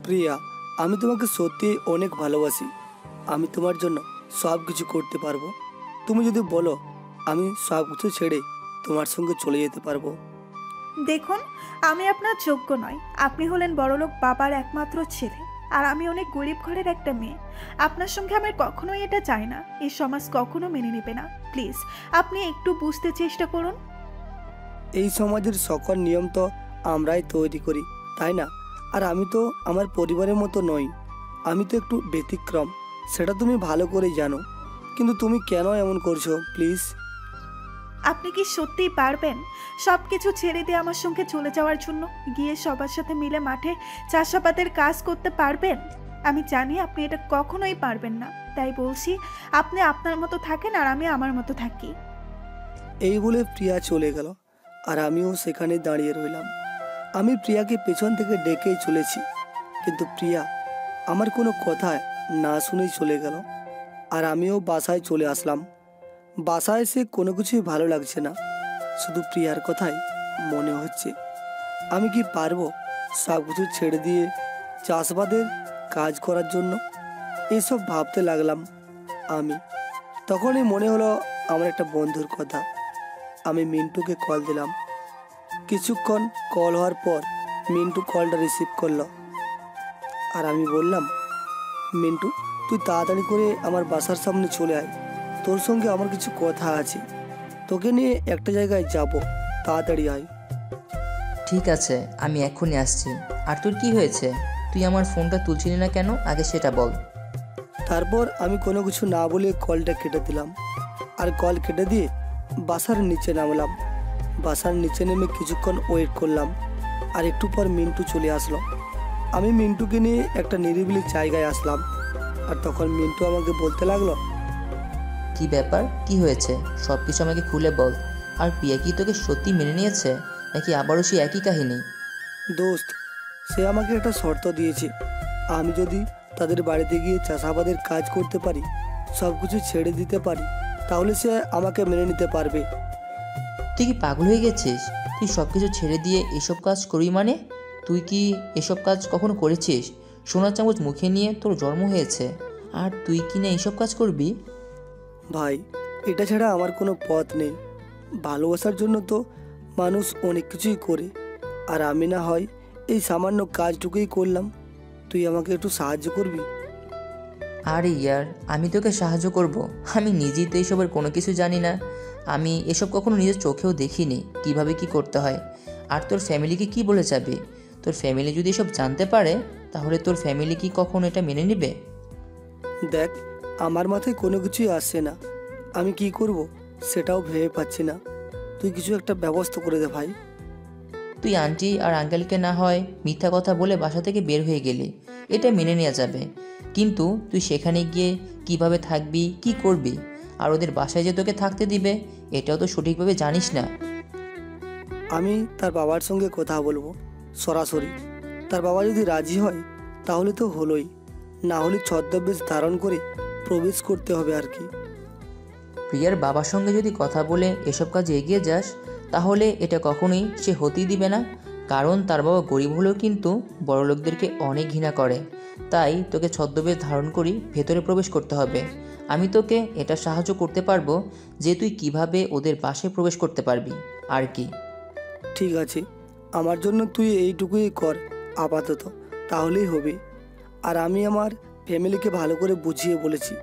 প্রিয়া, আমি তোমাকে সত্যি অনেক ভালোবাসি। আমি তোমার জন্য সব কিছু করতে পারবো। তুমি যদি বলো, আমি সব কিছু ছেড়ে তোমার সঙ্গে চলে যেতে পারবো। দেখুন, আমি আপনার যোগ্য নয়। আপনি হলেন বড়লোক বাবার একমাত্র ছেলে, আর আমি অনেক গরিব ঘরের একটা মেয়ে। আপনার সঙ্গে আমার কখনোই এটা চাই না। এই সমাজ কখনো মেনে নেবে না। প্লিজ, আপনি একটু বুঝতে চেষ্টা করুন। এই সমাজের সকল নিয়ম তো আমরাই তৈরি করি, তাই না? আর আমি তো আমার পরিবারের মতো নই। আমি তো একটু ব্যতিক্রম, সেটা তুমি ভালো করেই জানো। কিন্তু তুমি কেন এমন করছো? প্লিজ। আপনি কি সত্যিই পারবেন সব কিছু ছেড়ে দিয়ে আমার সঙ্গে চলে যাওয়ার জন্য? গিয়ে সবার সাথে মিলে মাঠে চাষাবাদের কাজ করতে পারবেন? আমি জানি আপনি এটা কখনোই পারবেন না। তাই বলছি, আপনি আপনার মতো থাকেন আর আমি আমার মতো থাকি। এই বলে প্রিয়া চলে গেল, আর আমিও সেখানে দাঁড়িয়ে রইলাম। আমি প্রিয়াকে পেছন থেকে ডেকেই চলেছি, কিন্তু প্রিয়া আমার কোনো কথা না শুনেই চলে গেল। আর আমিও বাসায় চলে আসলাম। বাসায় এসে কোনো কিছুই ভালো লাগছে না, শুধু প্রিয়ার কথাই মনে হচ্ছে। আমি কি পারবো সব কিছু ছেড়ে দিয়ে চাষবাদের কাজ করার জন্য? এইসব ভাবতে লাগলাম আমি। তখনই মনে হলো আমার একটা বন্ধুর কথা। আমি মিন্টুকে কল দিলাম। কিছুক্ষণ কল হওয়ার পর মিন্টু কলটা রিসিভ করলো, আর আমি বললাম, মিন্টু, তুই তাড়াতাড়ি করে আমার বাসার সামনে চলে আয়। তোর সঙ্গে আমার কিছু কথা আছে। তোকে নিয়ে একটা জায়গায় যাব, তাড়াতাড়ি আয়। ঠিক আছে, আমি এক্ষুনি আসছি। আর তোর কি হয়েছে? তুই আমার ফোনটা তুলছিলি না কেন? আগে সেটা বল। তারপর আমি কোনো কিছু না বলে কলটা কেটে দিলাম, আর কল কেটে দিয়ে বাসার নিচে নামলাম। বাসার নিচে নেমে কিছুক্ষণ ওয়েট করলাম, আর একটু পর মিন্টু চলে আসলো। আমি মিন্টুকে নিয়ে একটা নিরিবিলি জায়গায় আসলাম, আর তখন মিন্টু আমাকে বলতে লাগলো, কি ব্যাপার, কি হয়েছে? সব কিছু আমাকে খুলে বল। আর প্রিয়া কি তোকে সত্যি মেনে নিয়েছে, নাকি আবারও সেই একই কাহিনী? দোস্ত, সে আমাকে একটা শর্ত দিয়েছে। আমি যদি তাদের বাড়িতে গিয়ে চাষাবাদের কাজ করতে পারি, সব কিছু ছেড়ে দিতে পারি, তাহলে সে আমাকে মেনে নিতে পারবে। তুই কি পাগল হয়ে গেছিস? তুই সব কিছু ছেড়ে দিয়ে এসব কাজ করবি মানে? তুই কি এসব কাজ কখনো করেছিস? সোনার চামচ মুখে নিয়ে তোর জন্ম হয়েছে, আর তুই কি না এসব কাজ করবি? ভাই, এটা ছাড়া আমার কোনো পথ নেই। ভালোবাসার জন্য তো মানুষ অনেক কিছুই করে, আর আমি না হয় এই সামান্য কাজটুকুই করলাম। তুই আমাকে একটু সাহায্য করবি? আরে ইয়ার, আমি তোকে সাহায্য করব? আমি নিজেই তো এইসবের কোনো কিছু জানি না। আমি এসব কখনো নিজের চোখেও দেখিনি কিভাবে কি করতে হয়। আর তোর ফ্যামিলিকে কি বলে যাবে? তোর ফ্যামিলি যদি এসব জানতে পারে, তাহলে তোর ফ্যামিলি কি কখনো এটা মেনে নেবে? দেখ, আমার মাথায় কোনো কিছুই আসছে না। আমি কি করব সেটাও ভেবে পাচ্ছি না। তুই কিছু একটা ব্যবস্থা করে দে ভাই। তুই আন্টি আর আঙ্কেলকে না হয় মিথ্যা কথা বলে বাসা থেকে বের হয়ে গেলি, এটা মেনে নেওয়া যাবে। কিন্তু তুই সেখানে গিয়ে কিভাবে থাকবি, কি করবি, আর ওদের বাসায় যে তোকে থাকতে দিবে, এটাও তো সঠিকভাবে জানিস না। আমি তার বাবার সঙ্গে কথা বলবো সরাসরি। তার বাবা যদি রাজি হয় তাহলে তো হলোই, না হলে ছদ্মবেশ ধারণ করে প্রবেশ করতে হবে আর কি। প্রিয়ার বাবার সঙ্গে যদি কথা বলে এসব কাজে এগিয়ে যাস, তাহলে এটা কখনোই সে হতেই দিবে না। কারণ তার বাবা গরিব হলেও কিন্তু বড়লোকদেরকে অনেক ঘৃণা করে। তাই তোকে ছদ্মবেশ ধারণ করি ভেতরে প্রবেশ করতে হবে। আমি তোকে এটা সাহায্য করতে পারবো যে তুই কিভাবে ওদের বাসায় প্রবেশ করতে পারবি আর কি। ঠিক আছে, আমার জন্য তুই এইটুকুই কর আপাতত, তাহলেই হবে। আর আমি আমার ফ্যামিলিকে ভালো করে বুঝিয়ে বলেছি।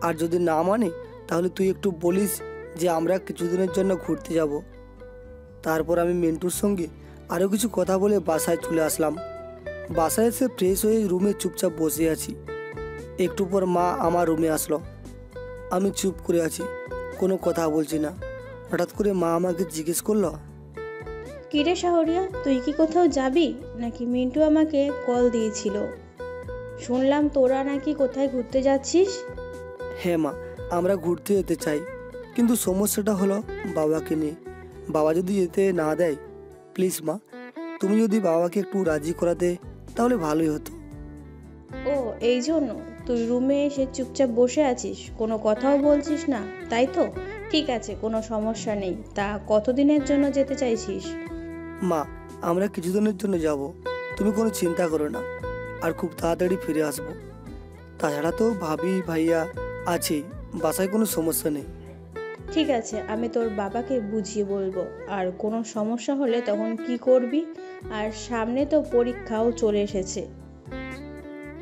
আর যদি না মানে, তাহলে তুই একটু বলিস যে আমরা কিছুদিনের জন্য ঘুরতে যাব। তারপর আমি মিন্টুর সঙ্গে আরও কিছু কথা বলে বাসায় চলে আসলাম। বাসায় এসে ফ্রেশ হয়ে রুমে চুপচাপ বসে আছি। একটু পর মা আমার রুমে আসলো। আমি চুপ করে আছি, কোনো কথা বলছি না। হঠাৎ করে মা আমাকে জিজ্ঞেস করলো, কিরে শাহরিয়া, তুই কি কোথাও যাবি নাকি? মিন্টু আমাকে কল দিয়েছিল, শুনলাম তোরা নাকি কোথায় ঘুরতে যাচ্ছিস। হ্যাঁ মা, আমরা ঘুরতে যেতে চাই, কিন্তু সমস্যাটা হলো বাবাকে নিয়ে। বাবা যদি যেতে না দেয়, প্লিজ মা, তুমি যদি বাবাকে একটু রাজি করাতে তাহলে ভালোই হতো। ও, এই জন্য তুই রুমে এসে চুপচাপ বসে আছিস, কোনো কথাও বলছিস না, তাই তো? ঠিক আছে, কোনো সমস্যা নেই। তা কতদিনের জন্য যেতে চাইছিস? মা, আমরা কিছুদিনের জন্য যাব, তুমি কোনো চিন্তা করো না। আর খুব তাড়াতাড়ি ফিরে আসবো। তাছাড়া তো ভাবি ভাইয়া আছেই, বাসায় কোনো সমস্যা নেই। ঠিক আছে, আমি তোর বাবাকে বুঝিয়ে বলবো। আর কোনো সমস্যা হলে তখন কি করবি? আর সামনে তো পরীক্ষাও চলে এসেছে।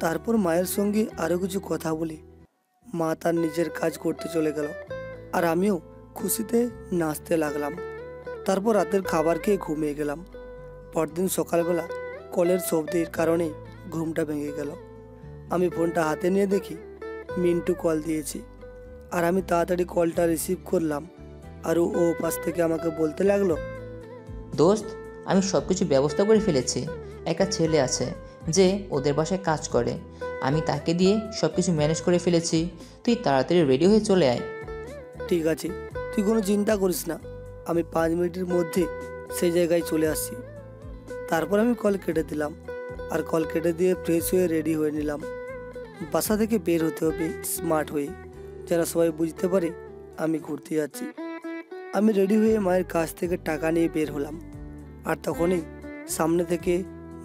তারপর মায়ের সঙ্গে আরও কিছু কথা বলি মা তার নিজের কাজ করতে চলে গেল, আর আমিও খুশিতে নাচতে লাগলাম। তারপর রাতের খাবার খেয়ে ঘুমিয়ে গেলাম। পরদিন সকালবেলা কলের শব্দের কারণে ঘুমটা ভেঙে গেল। আমি ফোনটা হাতে নিয়ে দেখি মিন্টু কল দিয়েছি, আর আমি তাড়াতাড়ি কলটা রিসিভ করলাম। আর ও পাশ থেকে আমাকে বলতে লাগলো, দোস্ত, আমি সব কিছু ব্যবস্থা করে ফেলেছি। একটা ছেলে আছে যে ওদের বাসায় কাজ করে, আমি তাকে দিয়ে সব কিছু ম্যানেজ করে ফেলেছি। তুই তাড়াতাড়ি রেডি হয়ে চলে আয়। ঠিক আছে, তুই কোনো চিন্তা করিস না, আমি 5 মিনিটের মধ্যে সেই জায়গায় চলে আসছি। তারপর আমি কল কেটে দিলাম, আর কল কেটে দিয়ে ফ্রেশ হয়ে রেডি হয়ে নিলাম। বাসা থেকে বের হতে হবে স্মার্ট হয়ে, যেন সবাই বুঝতে পারে আমি ঘুরতে যাচ্ছি। আমি রেডি হয়ে মায়ের কাছ থেকে টাকা নিয়ে বের হলাম, আর তখনই সামনে থেকে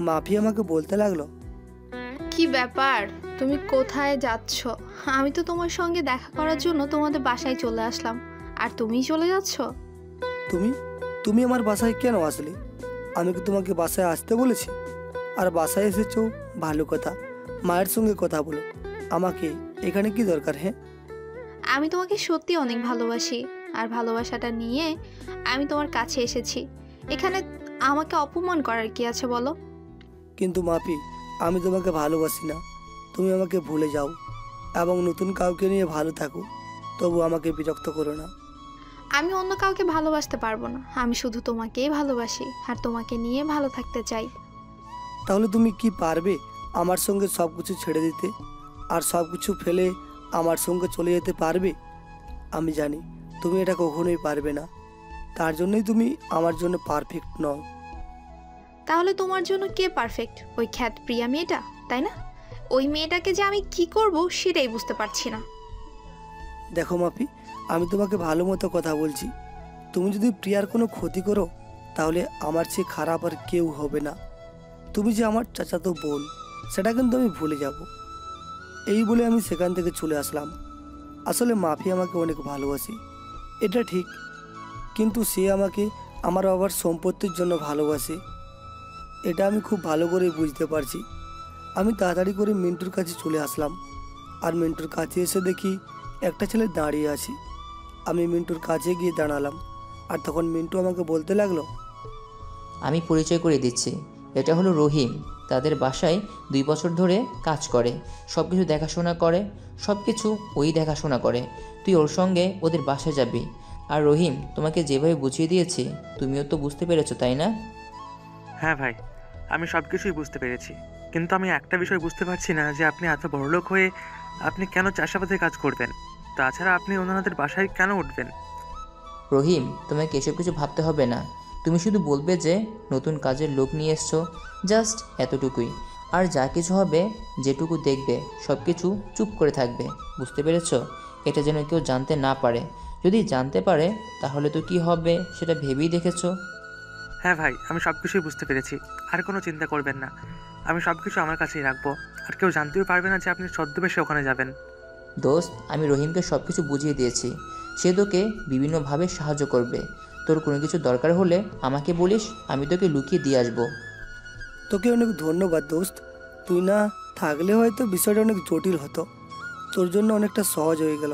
মাফি আমাকে বলতে লাগলো, কি ব্যাপার, তুমি কোথায় যাচ্ছ? আমি তো তোমার সঙ্গে দেখা করার জন্য তোমাদের বাসায় চলে আসলাম, আর তুমিই চলে যাচ্ছ? তুমি তুমি আমার বাসায় কেন আসলে? আমি কি তোমাকে বাসায় আসতে বলেছি? আর বাসায় এসেছো ভালো কথা, মায়ের সঙ্গে কথা বলো, আমাকে এখানে কি দরকার? হ্যাঁ, আমি তোমাকে সত্যি অনেক ভালোবাসি, আর ভালোবাসাটা নিয়ে আমি তোমার কাছে এসেছি। এখানে আমাকে অপমান করার কি আছে বলো? কিন্তু মাফি, আমি তোমাকে ভালোবাসি না। তুমি আমাকে ভুলে যাও এবং নতুন কাউকে নিয়ে ভালো থাকো, তবু আমাকে বিরক্ত করো না। আমি অন্য কাউকে ভালোবাসতে পারবো না, আমি শুধু তোমাকেই ভালোবাসি, আর তোমাকে নিয়ে ভালো থাকতে চাই। তাহলে তুমি কি পারবে আমার সঙ্গে সব কিছু ছেড়ে দিতে, আর সব কিছু ফেলে আমার সঙ্গে চলে যেতে পারবে? আমি জানি তুমি এটা কখনোই পারবে না, তার জন্যই তুমি আমার জন্য পারফেক্ট নও। তাহলে তোমার জন্য কে পারফেক্ট? ওই খ্যাত প্রিয়া মেয়েটা, তাই না? ওই মেয়েটাকে যে আমি কি করব সেটাই বুঝতে পারছি না। দেখো মাফি, আমি তোমাকে ভালো মতো কথা বলছি। তুমি যদি প্রিয়ার কোনো ক্ষতি করো, তাহলে আমার চেয়ে খারাপ আর কেউ হবে না। তুমি যে আমার চাচাতো বোন, সেটা কিন্তু আমি ভুলে যাব। এই বলে আমি সেখান থেকে চলে আসলাম। আসলে মাফি আমাকে অনেক ভালোবাসে, এটা ঠিক, কিন্তু সে আমাকে আমার বাবার সম্পত্তির জন্য ভালোবাসে, এটা আমি খুব ভালো করে বুঝতে পারছি। আমি তাড়াতাড়ি করে মিন্টুর কাছে চলে আসলাম, আর মিন্টুর কাছে এসে দেখি একটা ছেলে দাঁড়িয়ে আছে। আমি মিন্টুর কাছে গিয়ে দাঁড়ালাম, আর তখন মিন্টু আমাকে বলতে লাগলো, আমি পরিচয় করে দিচ্ছি, এটা হলো রহিম। তাদের বাসায় 2 বছর ধরে কাজ করে, সব কিছু দেখাশোনা করে, সব কিছু ওই দেখাশোনা করে। তুই ওর সঙ্গে ওদের বাসায় যাবি। আর রহিম, তোমাকে যেভাবে বুঝিয়ে দিয়েছি তুমিও তো বুঝতে পেরেছো, তাই না? হ্যাঁ ভাই, আমি সব কিছুই বুঝতে পেরেছি, কিন্তু আমি একটা বিষয় বুঝতে পারছি না যে আপনি এত বড়লোক হয়ে আপনি কেন চাষাবাদে কাজ করবেন? তাছাড়া আপনি ওনাদের বাসায় কেন উঠবেন? রহিম, তোমাকে এসব কিছু ভাবতে হবে না। তুমি শুধু বলবে যে নতুন কাজের লোক নিয়ে এসছো, জাস্ট এতটুকুই। আর যা কিছু হবে, যেটুকু দেখবে, সব কিছু চুপ করে থাকবে, বুঝতে পেরেছো? এটা যেন কেউ জানতে না পারে। যদি জানতে পারে তাহলে তো কি হবে সেটা ভেবেই দেখেছো। হ্যাঁ ভাই, আমি সব কিছুই বুঝতে পেরেছি, আর কোনো চিন্তা করবেন না। আমি সব কিছু আমার কাছেই রাখবো, আর কেউ জানতেও পারবে না যে আপনি ছদ্মবেশে ওখানে যাবেন। দোস্ত, আমি রহিমকে সব কিছু বুঝিয়ে দিয়েছি, সে তোকে বিভিন্নভাবে সাহায্য করবে। তোর কোনো কিছু দরকার হলে আমাকে বলিস, আমি তোকে লুকিয়ে দিয়ে আসবো। তোকে অনেক ধন্যবাদ দোস্ত, তুই না থাকলে হয়তো বিষয়টা অনেক জটিল হতো, তোর জন্য অনেকটা সহজ হয়ে গেল।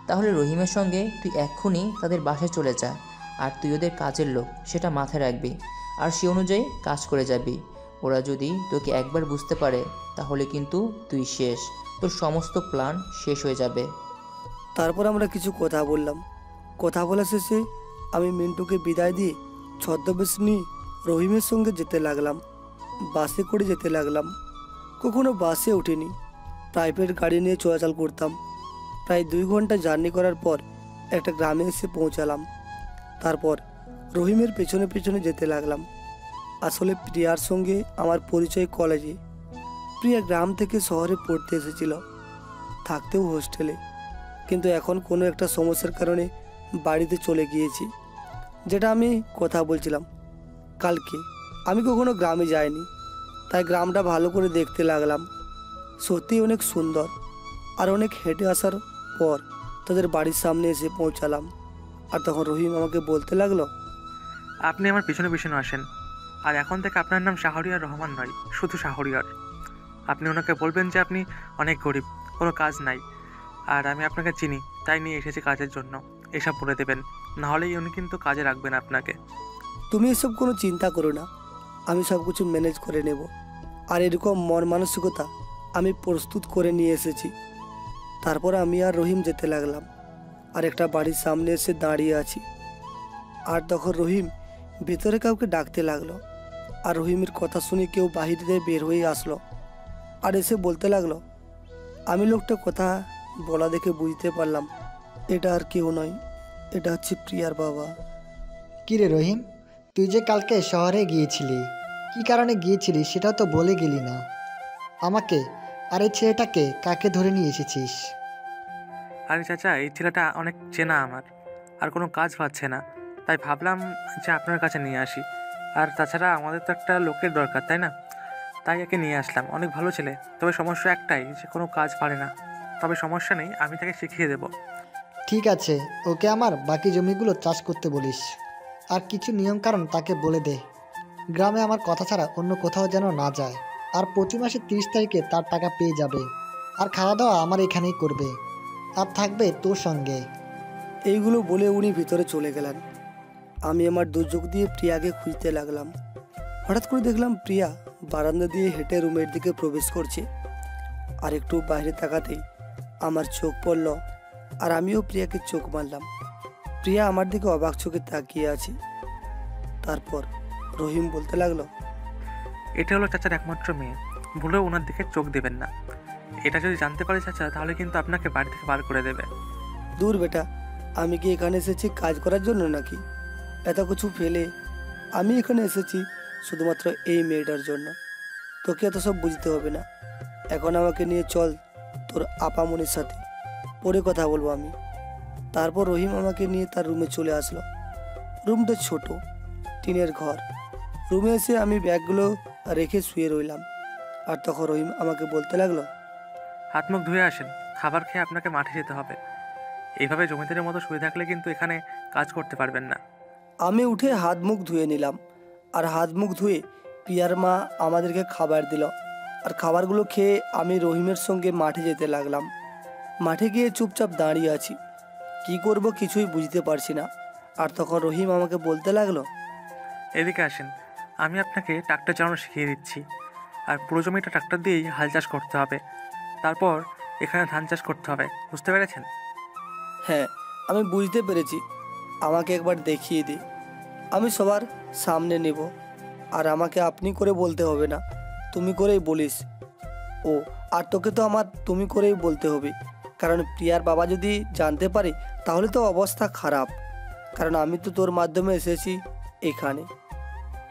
তাহলে রহিমের সঙ্গে তুই এক্ষুনি তাদের বাসায় চলে যা, আর তুই ওদের কাজের লোক সেটা মাথায় রাখবি, আর সে অনুযায়ী কাজ করে যাবি। ওরা যদি তোকে একবার বুঝতে পারে তাহলে কিন্তু তুই শেষ, তোর সমস্ত প্ল্যান শেষ হয়ে যাবে। তারপর আমরা কিছু কথা বললাম। কথা বলা শেষে আমি মিন্টুকে বিদায় দিয়ে ছদ্মবেশ নিয়ে রহিমের সঙ্গে যেতে লাগলাম। বাসে করে যেতে লাগলাম। কখনো বাসে উঠিনি, প্রাইভেট গাড়ি নিয়ে চলাচল করতাম। প্রায় 2 ঘন্টা জার্নি করার পর একটা গ্রামে এসে পৌঁছালাম। তারপর রহিমের পেছনে পেছনে যেতে লাগলাম। আসলে প্রিয়ার সঙ্গে আমার পরিচয় কলেজে। প্রিয়া গ্রাম থেকে শহরে পড়তে এসেছিল, থাকতেও হোস্টেলে, কিন্তু এখন কোনো একটা সমস্যার কারণে বাড়িতে চলে গিয়েছি। যেটা আমি কথা বলছিলাম কালকে, আমি কখনো গ্রামে যাইনি, তাই গ্রামটা ভালো করে দেখতে লাগলাম। সত্যি অনেক সুন্দর। আর অনেক হেঁটে আসার পর তাদের বাড়ির সামনে এসে পৌঁছালাম। আর তখন রহিম আমাকে বলতে লাগলো, আপনি আমার পিছনে পিছনে আসেন। আর এখন থেকে আপনার নাম শাহরিয়ার রহমান নয়, শুধু শাহরিয়ার। আপনি ওনাকে বলবেন যে আপনি অনেক গরিব, কোনো কাজ নাই, আর আমি আপনাকে চিনি, তাই নিয়ে এসেছি কাজের জন্য, এসব বলে দেবেন। নাহলেই উনি কিন্তু কাজে রাখবেন আপনাকে। তুমি এসব কোনো চিন্তা করো না, আমি সব কিছু ম্যানেজ করে নেব। আর এরকম মন মানসিকতা আমি প্রস্তুত করে নিয়ে এসেছি। তারপর আমি আর রহিম যেতে লাগলাম। আর একটা বাড়ির সামনে এসে দাঁড়িয়ে আছি। আর তখন রহিম ভেতরে কাউকে ডাকতে লাগলো। আর রহিমের কথা শুনে কেউ বাহির দিয়ে বের হয়ে আসলো আর এসে বলতে লাগলো। আমি লোকটা কথা বলা দেখে বুঝতে পারলাম এটা আর কেউ নয়, এটা হচ্ছে প্রিয়ার বাবা। কিরে রহিম, তুই যে কালকে শহরে গিয়েছিলি, কি কারণে গিয়েছিলি সেটাও তো বলে গেলি না আমাকে। আর এই ছেলেটাকে কাকে ধরে নিয়ে এসেছিস? আরে চাচা, এই ছেলেটা অনেক চেনা আমার, আর কোনো কাজ পাচ্ছে না, তাই ভাবলাম যে আপনার কাছে নিয়ে আসি। আর তাছাড়া আমাদের তো একটা লোকের দরকার, তাই না? তাই একে নিয়ে আসলাম। অনেক ভালো ছেলে, তবে সমস্যা একটাই যে কোনো কাজ পারে না। তবে সমস্যা নেই, আমি তাকে শিখিয়ে দেবো। ঠিক আছে, ওকে আমার বাকি জমিগুলো চাষ করতে বলিস। আর কিছু নিয়মকানুন তাকে বলে দে। গ্রামে আমার কথা ছাড়া অন্য কোথাও যেন না যায়। আর প্রতি মাসে 30 তারিখে তার টাকা পেয়ে যাবে। আর খাওয়া দাওয়া আমার এখানেই করবে, আর থাকবে তোর সঙ্গে। এইগুলো বলে উনি ভিতরে চলে গেলেন। আমি আমার দুর্যোগ দিয়ে প্রিয়াকে খুঁজতে লাগলাম। হঠাৎ করে দেখলাম প্রিয়া বারান্দা দিয়ে হেঁটে রুমের দিকে প্রবেশ করছে। আর একটু বাইরে তাকাতেই আমার চোখ পড়ল, আর আমিও প্রিয়াকে চোখ মারলাম। প্রিয়া আমার দিকে অবাক চোখে তাকিয়ে আছে। তারপর রহিম বলতে লাগলো, এটা হলো চাচার একমাত্র মেয়ে, ভুলেও ওনার দিকে চোখ দেবেন না। এটা যদি জানতে পারে চাচা, তাহলে কিন্তু আপনাকে বাড়ি থেকে বার করে দেবে। দূর বেটা, আমি কি এখানে এসেছি কাজ করার জন্য নাকি? এত কিছু ফেলে আমি এখানে এসেছি শুধুমাত্র এই মেয়েটার জন্য। তোকে এত সব বুঝতে হবে না। এখন আমাকে নিয়ে চল তোর আপামনির সাথে, পরে কথা বলবো আমি। তারপর রহিম আমাকে নিয়ে তার রুমে চলে আসলো। রুমটা ছোট, টিনের ঘর। রুমে এসে আমি ব্যাগগুলো রেখে শুয়ে রইলাম। আর তখন রহিম আমাকে বলতে লাগলো, হাত মুখ ধুয়ে আসেন, খাবার খেয়ে আপনাকে মাঠে যেতে হবে। এইভাবে জমিদারের মতো শুয়ে থাকলে কিন্তু এখানে কাজ করতে পারবেন না। আমি উঠে হাত মুখ ধুয়ে নিলাম। আর হাত মুখ ধুয়ে পিয়ার মা আমাদেরকে খাবার দিল। আর খাবারগুলো খেয়ে আমি রহিমের সঙ্গে মাঠে যেতে লাগলাম। মাঠে গিয়ে চুপচাপ দাঁড়িয়ে আছি, কি করব কিছুই বুঝতে পারছি না। আর তখন রহিম আমাকে বলতে লাগলো, এদিকে আসেন, আমি আপনাকে ট্রাক্টর চালানো শিখিয়ে দিচ্ছি। আর পুরো জমিটা ট্রাক্টর দিয়েই হাল চাষ করতে হবে। তারপর এখানে ধান চাষ করতে হবে, বুঝতে পেরেছেন? হ্যাঁ, আমি বুঝতে পেরেছি, আমাকে একবার দেখিয়ে দে। আমি সবার সামনে নেব। আর আমাকে আপনি করে বলতে হবে না, তুমি করেই বলিস। ও, আর তোকে তো আমার তুমি করেই বলতে হবে, কারণ প্রিয়ার বাবা যদি জানতে পারে তাহলে তো অবস্থা খারাপ, কারণ আমি তো তোর মাধ্যমে এসেছি এখানে।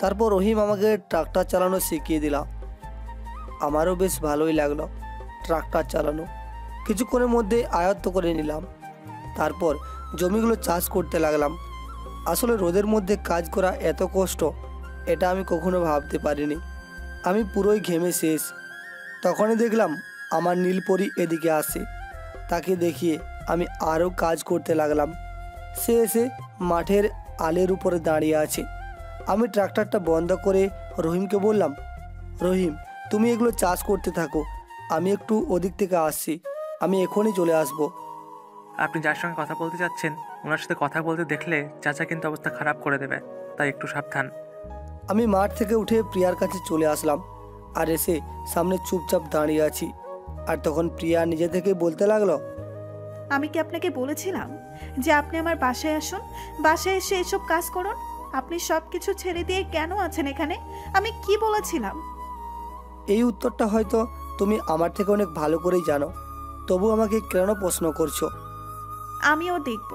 তারপর রহিম আমাকে ট্রাক্টর চালানো শিখিয়ে দিলাম। আমারও বেশ ভালোই লাগলো ট্রাক্টর চালানো। কিছুক্ষণের মধ্যে আয়ত্ত করে নিলাম। তারপর জমিগুলো চাষ করতে লাগলাম। আসলে রোদের মধ্যে কাজ করা এত কষ্ট, এটা আমি কখনো ভাবতে পারিনি। আমি পুরোই ঘেমে শেষ। তখনই দেখলাম আমার নীলপরি এদিকে আসে। তাকে দেখিয়ে আমি আরও কাজ করতে লাগলাম। সে এসে মাঠের আলের উপরে দাঁড়িয়ে আছে। আমি ট্রাক্টরটা বন্ধ করে রহিমকে বললাম, রহিম, তুমি এগুলো চাষ করতে থাকো, আমি একটু ওদিক থেকে আসছি, আমি এখনই চলে আসবো। আপনি যার সঙ্গে কথা বলতে যাচ্ছেন, ওনার সাথে কথা বলতে দেখলে চাচা কিন্তু অবস্থা খারাপ করে দেবে, তাই একটু সাবধান। আমি মাঠ থেকে উঠে প্রিয়ার কাছে চলে আসলাম। আর এসে সামনে চুপচাপ দাঁড়িয়ে আছি। আর তখন প্রিয়া নিজে থেকে বলতে লাগলো, আমি কি আপনাকে বলেছিলাম যে আপনি আমার বাসায় আসুন, বাসায় এসে এসব কাজ করুন? আপনি সব কিছু ছেড়ে দিয়ে কেন আছেন এখানে? আমি কি বলেছিলাম? এই উত্তরটা হয়তো তুমি আমার থেকে অনেক ভালো করেই জানো, তবু আমাকে কেন প্রশ্ন করছো? আমিও দেখব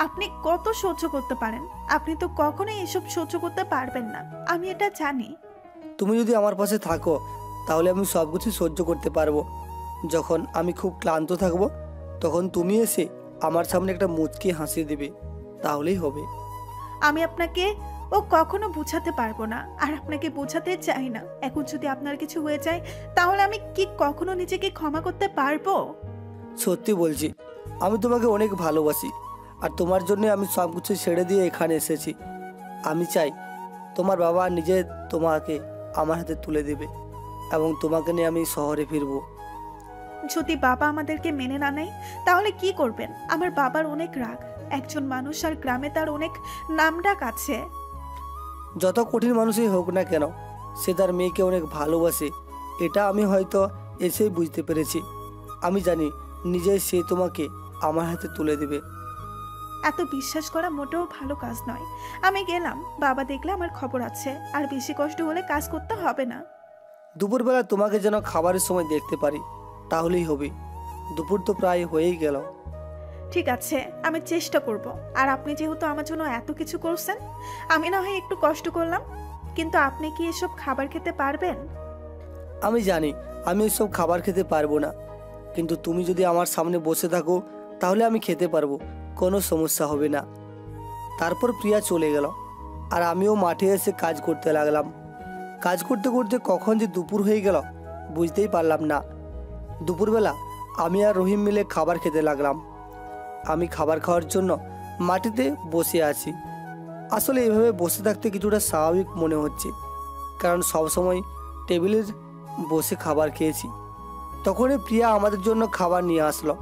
আপনি কত সহ্য করতে পারেন। আপনি তো কখনোই এসব সহ্য করতে পারবেন না, আমি এটা জানি। তুমি যদি আমার পাশে থাকো তাহলে আমি সব কিছু সহ্য করতে পারবো। যখন আমি খুব ক্লান্ত থাকবো তখন তুমি এসে আমার সামনে একটা মুচকি হাসি দেবে, তাহলেই হবে। আমি আপনাকে ও কখনো বোঝাতে পারবো না, আর আপনাকে বোঝাতে চাই না। এখন যদি আপনার কিছু হয়ে যায় তাহলে আমি কি কখনো নিজেকে ক্ষমা করতে পারবো? সত্যি বলছি, আমি তোমাকে অনেক ভালোবাসি, আর তোমার জন্য আমি সব কিছু ছেড়ে দিয়ে এখানে এসেছি। আমি চাই তোমার বাবা নিজে তোমাকে আমার হাতে তুলে দেবে এবং তোমাকে নিয়ে আমি শহরে ফিরবো। যদি বাবা আমাদেরকে মেনে না নেয় তাহলে কি করবেন? আমার বাবার অনেক রাগ, একজন মানুষ, আর গ্রামে তার অনেক নামডাক আছে। যত কঠিন মানুষই হোক না কেন, সে তার মেয়েকে অনেক ভালোবাসে, এটা আমি হয়তো এসেই বুঝতে পেরেছি। আমি জানি নিজেই সে তোমাকে আমার হাতে তুলে দেবে। এত বিশ্বাস করা মোটেও ভালো কাজ নয়। আমি গেলাম, বাবা দেখলে আমার খবর আছে, আর বেশি কষ্ট হলে কাজ করতে হবে না। দুপুরবেলা তোমাকে যেন খাবারের সময় দেখতে পারি, তাহলেই হবে। দুপুর তো প্রায় হয়েই গেল। ঠিক আছে, আমি চেষ্টা করব। আর আপনি যেহেতু আমার জন্য এত কিছু করছেন, আমি না হয় একটু কষ্ট করলাম, কিন্তু আপনি কি এসব খাবার খেতে পারবেন? আমি জানি আমি এসব খাবার খেতে পারবো না, কিন্তু তুমি যদি আমার সামনে বসে থাকো তাহলে আমি খেতে পারবো, কোনো সমস্যা হবে না। তারপর প্রিয়া চলে গেল, আর আমিও মাঠে এসে কাজ করতে লাগলাম। কাজ করতে করতে কখন যে দুপুর হয়ে গেল বুঝতেই পারলাম না। দুপুরবেলা আমি আর রহিম মিলে খাবার খেতে লাগলাম। আমি খাবার খাওয়ার জন্য মাটিতে বসে আছি। আসলে এভাবে বসে থাকতে কিছুটা স্বাভাবিক মনে হচ্ছে, কারণ সবসময় টেবিলের বসে খাবার খেয়েছি। তখনই প্রিয়া আমাদের জন্য খাবার নিয়ে আসলো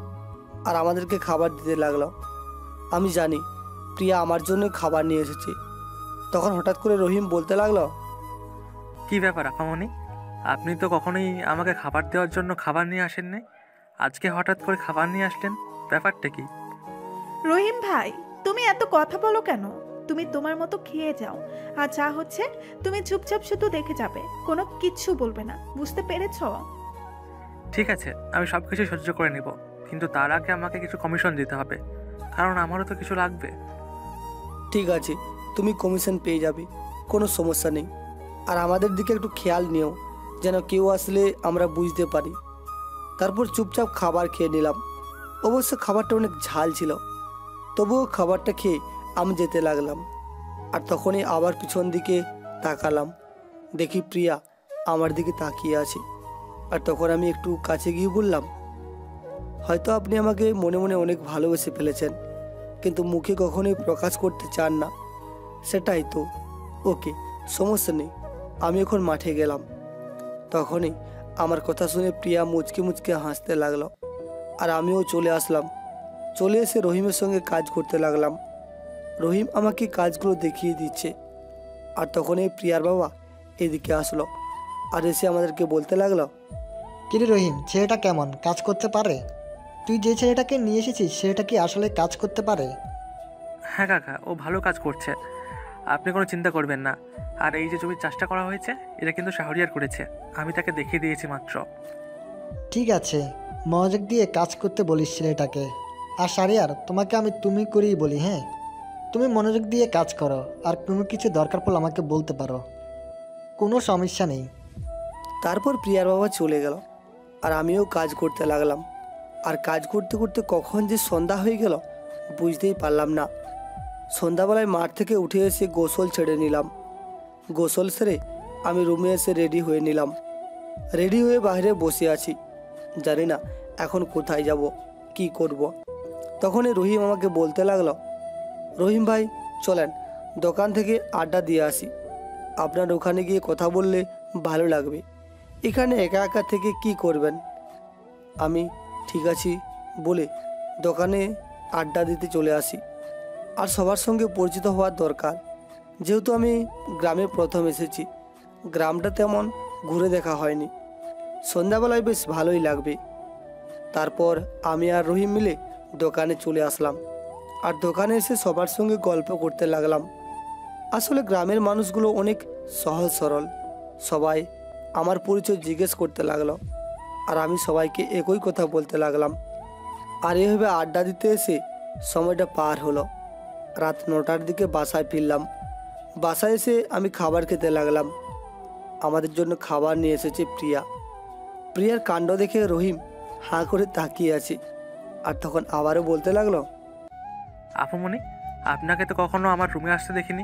আর আমাদেরকে খাবার দিতে লাগলো। আমি জানি প্রিয়া আমার জন্য খাবার নিয়ে এসেছে। তখন হঠাৎ করে রহিম বলতে লাগলো, কি ব্যাপার আপামনি, আপনি তো কখনোই আমাকে খাবার দেওয়ার জন্য খাবার নিয়ে আসেননি, আজকে হঠাৎ করে খাবার নিয়ে আসলেন, ব্যাপারটা কি? রহিম ভাই, তুমি এত কথা বলো কেন? তুমি তোমার মতো খেয়ে যাও, আর যা হচ্ছে তুমি চুপচাপ শুধু দেখে যাবে, কোনো কিচ্ছু বলবে না, বুঝতে পেরেছ? ঠিক আছে, আমি সব কিছু সহ্য করে নিব, কিন্তু তার আগে আমাকে কিছু কমিশন দিতে হবে, কারণ আমারও তো কিছু লাগবে। ঠিক আছে, তুমি কমিশন পেয়ে যাবে, কোনো সমস্যা নেই। আর আমাদের দিকে একটু খেয়াল নিও, যেন কেউ আসলে আমরা বুঝতে পারি। তারপর চুপচাপ খাবার খেয়ে নিলাম। অবশ্য খাবারটা অনেক ঝাল ছিল, তবুও খাবারটা খেয়ে আমি যেতে লাগলাম। আর তখনই আবার পিছন দিকে তাকালাম, দেখি প্রিয়া আমার দিকে তাকিয়ে আছে। আর তখন আমি একটু কাছে গিয়ে বললাম, হয়তো আপনি আমাকে মনে মনে অনেক ভালোবেসে ফেলেছেন, কিন্তু মুখে কখনোই প্রকাশ করতে চান না, সেটাই তো। ওকে, সমস্যা নেই, আমি এখন মাঠে গেলাম। তখনই আমার কথা শুনে প্রিয়া মুচকে মুচকে হাসতে লাগলো, আর আমিও চলে আসলাম। চলে এসে রহিমের সঙ্গে কাজ করতে লাগলাম। রহিম আমাকে কাজগুলো দেখিয়ে দিচ্ছে। আর তখনই প্রিয়ার বাবা এদিকে আসলো, আর এসে আমাদেরকে বলতে লাগলো, কিরে রহিম, ছেলেটা কেমন, কাজ করতে পারে? তুই যে ছেলেটাকে নিয়ে এসেছিস সেটা কি আসলে কাজ করতে পারে? হ্যাঁ কাকা, ও ভালো কাজ করছে, আপনি কোনো চিন্তা করবেন না। আর এই যে জমির চাষটা করা হয়েছে, এটা কিন্তু শাহরিয়ার করেছে, আমি তাকে দেখিয়ে দিয়েছি মাত্র। ঠিক আছে, মনোযোগ দিয়ে কাজ করতে বলিস ছেলেটাকে। আর সারিয়ার, তোমাকে আমি তুমি করেই বলি, হ্যাঁ? তুমি মনোযোগ দিয়ে কাজ করো, আর কোনো কিছু দরকার পড়লে আমাকে বলতে পারো, কোনো সমস্যা নেই। তারপর প্রিয়ার বাবা চলে গেল, আর আমিও কাজ করতে লাগলাম। আর কাজ করতে করতে কখন যে সন্ধ্যা হয়ে গেল বুঝতেই পারলাম না। সন্ধ্যাবেলায় মাঠ থেকে উঠে এসে গোসল ছেড়ে নিলাম। গোসল সেরে আমি রুমে এসে রেডি হয়ে নিলাম। রেডি হয়ে বাইরে বসে আছি, জানি না এখন কোথায় যাব, কি করব। তখনই রহিম আমাকে বলতে লাগলো, রহিম ভাই চলেন দোকান থেকে আড্ডা দিয়ে আসি, আপনার ওখানে গিয়ে কথা বললে ভালো লাগবে, এখানে একা একা থেকে কি করবেন। আমি ঠিক আছি বলে দোকানে আড্ডা দিতে চলে আসি। আর সবার সঙ্গে পরিচিত হওয়ার দরকার, যেহেতু আমি গ্রামে প্রথম এসেছি, গ্রামটা তেমন ঘুরে দেখা হয়নি। সন্ধ্যাবেলায় বেশ ভালোই লাগবে। তারপর আমি আর রহিম মিলে দোকানে চলে আসলাম, আর দোকানে এসে সবার সঙ্গে গল্প করতে লাগলাম। আসলে গ্রামের মানুষগুলো অনেক সহজ সরল, সবাই আমার পরিচয় জিজ্ঞেস করতে লাগলো, আর আমি সবাইকে একই কথা বলতে লাগলাম। আর এভাবে আড্ডা দিতে এসে সময়টা পার হলো। রাত 9টার দিকে বাসায় ফিরলাম। বাসায় এসে আমি খাবার খেতে লাগলাম। আমাদের জন্য খাবার নিয়ে এসেছে প্রিয়া। প্রিয়ার কাণ্ড দেখে রহিম হাঁ করে তাকিয়ে আছে, আর তখন আবারও বলতে লাগলো, আপামনি, আপনাকে তো কখনো আমার রুমে আসতে দেখিনি,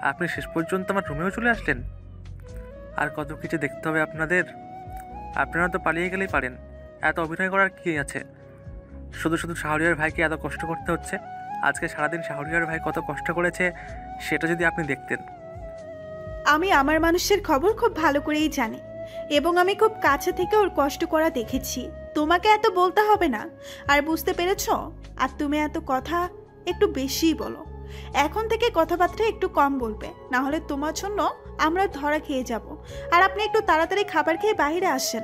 আপনি শেষ পর্যন্ত আমার রুমেও চলে আসলেন। আর কত কিছু দেখতে হবে আপনাদের। আপনারা তো পালিয়ে গেলেই পারেন, এত অভিনয় করার কী আছে? শুধু শুধু শাহরিয়ার ভাইকে এত কষ্ট করতে হচ্ছে। আজকে সারাদিন শাহরিয়ার ভাই কত কষ্ট করেছে সেটা যদি আপনি দেখতেন। আমি আমার মানুষের খবর খুব ভালো করেই জানি এবং আমি খুব কাছে থেকে ওর কষ্ট করা দেখেছি। তোমাকে এত বলতে হবে না। আর বুঝতে পেরেছ? আর তুমি এত কথা একটু বেশিই বলো। এখন থেকে কথাবার্তা একটু কম বলবে, না হলে তোমার জন্য আমরা ধরা খেয়ে যাব। আর আপনি একটু তাড়াতাড়ি খাবার খেয়ে বাইরে আসেন,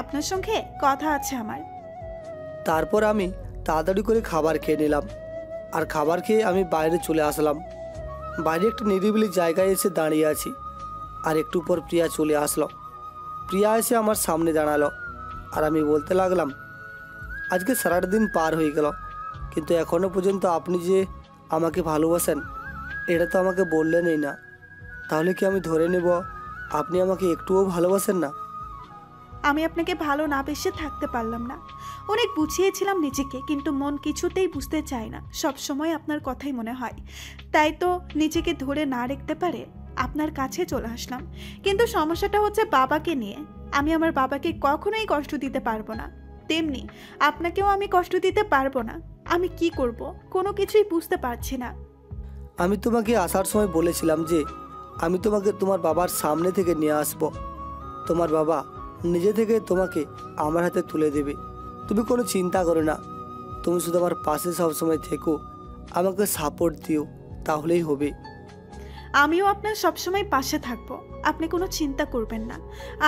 আপনার সঙ্গে কথা আছে আমার। তারপর আমি তাড়াতাড়ি করে খাবার খেয়ে নিলাম। আর খাবার খেয়ে আমি বাইরে চলে আসলাম। বাইরে একটা নিরিবিলি জায়গায় এসে দাঁড়িয়ে আছি। আর একটু পর প্রিয়া চলে আসলো। প্রিয়া এসে আমার সামনে দাঁড়ালো। আর আমি বলতে লাগলাম, আজকে সারাটা দিন পার হয়ে গেল, কিন্তু এখনও পর্যন্ত আপনি যে আমাকে ভালোবাসেন এটা তো আমাকে বললেনই না। তাহলে কি আমি ধরে নেব আপনি আমাকে একটুও ভালোবাসেন না? আমি আপনাকে ভালো না বেসে থাকতে পারলাম না। অনেক বুঝিয়েছিলাম নিজেকে, কিন্তু মন কিছুতেই বুঝতে চায় না। সব সময় আপনার কথাই মনে হয়, তাই তো নিজেকে ধরে না রাখতে পারে আপনার কাছে চলে আসলাম। কিন্তু সমস্যাটা হচ্ছে বাবাকে নিয়ে। আমি আমার বাবাকে কখনোই কষ্ট দিতে পারবো না, তেমনি আপনাকেও আমি কষ্ট দিতে পারবো না। আমি কি করব কোনো কিছুই বুঝতে পারছি না। আমি তোমাকে আসার সময় বলেছিলাম যে আমি তোমাকে তোমার বাবার সামনে থেকে নিয়ে আসব। তোমার বাবা নিজে থেকে তোমাকে আমার হাতে তুলে দেবে। তুমি কোনো চিন্তা করো না, তুমি শুধু আমার পাশে সবসময় থেকো, আমাকে সাপোর্ট দিও, তাহলেই হবে। আমিও আপনার সবসময় পাশে থাকবো, আপনি কোনো চিন্তা করবেন না।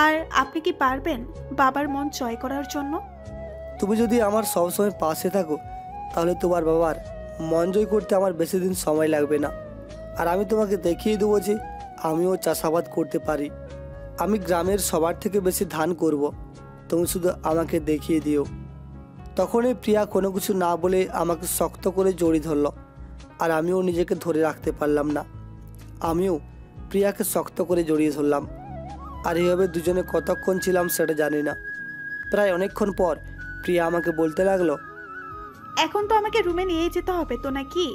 আর আপনি কি পারবেন বাবার মন জয় করার জন্য? তুমি যদি আমার সবসময় পাশে থাকো তাহলে তোমার বাবার মন জয় করতে আমার বেশি দিন সময় লাগবে না। আর আমি তোমাকে দেখিয়ে দেবো যে আমিও চাষাবাদ করতে পারি। আমি গ্রামের সবার থেকে বেশি ধান করব, তুমি শুধু আমাকে দেখিয়ে দিও। তখনই প্রিয়া কোনো কিছু না বলে আমাকে শক্ত করে জড়িয়ে ধরল। আর আমিও নিজেকে ধরে রাখতে পারলাম না, আমিও প্রিয়াকে শক্ত করে জড়িয়ে ধরলাম। আর এইভাবে দুজনে কতক্ষণ ছিলাম সেটা জানি না। প্রায় অনেকক্ষণ পর প্রিয়া আমাকে বলতে লাগলো, এখন তো আমাকে রুমে নিয়ে যেতে হবে তো নাকি?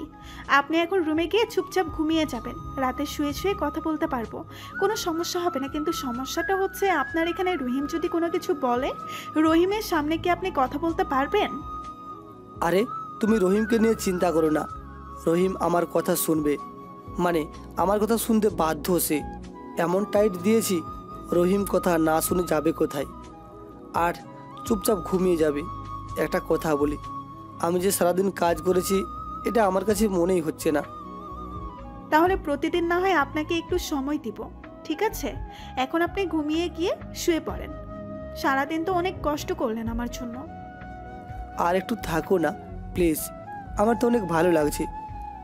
আপনি এখন রুমে গিয়ে চুপচাপ ঘুমিয়ে যাবেন, রাতে শুয়ে শুয়ে কথা বলতে পারবো, কোনো সমস্যা হবে না। কিন্তু সমস্যাটা হচ্ছে আপনার এখানে রহিম যদি কোনো কিছু বলে, রহিমের সামনে কি আপনি কথা বলতে পারবেন? আরে তুমি রহিমকে নিয়ে চিন্তা করো না, রহিম আমার কথা শুনবে, মানে আমার কথা শুনতে বাধ্য। সে এমন টাইট দিয়েছি, রহিম কথা না শুনে যাবে কোথায়? আর চুপচাপ ঘুমিয়ে যাবে। একটা কথা বলি, আমি যে সারাদিন কাজ করেছি এটা আমার কাছে মনেই হচ্ছে না। তাহলে প্রতিদিন না হয় আপনাকে একটু সময় দিব, ঠিক আছে? এখন আপনি ঘুমিয়ে গিয়ে শুয়ে পড়েন। সারাদিন তো অনেক কষ্ট করলেন আমার জন্য। আর একটু থাকো না প্লিজ, আমার তো অনেক ভালো লাগছে।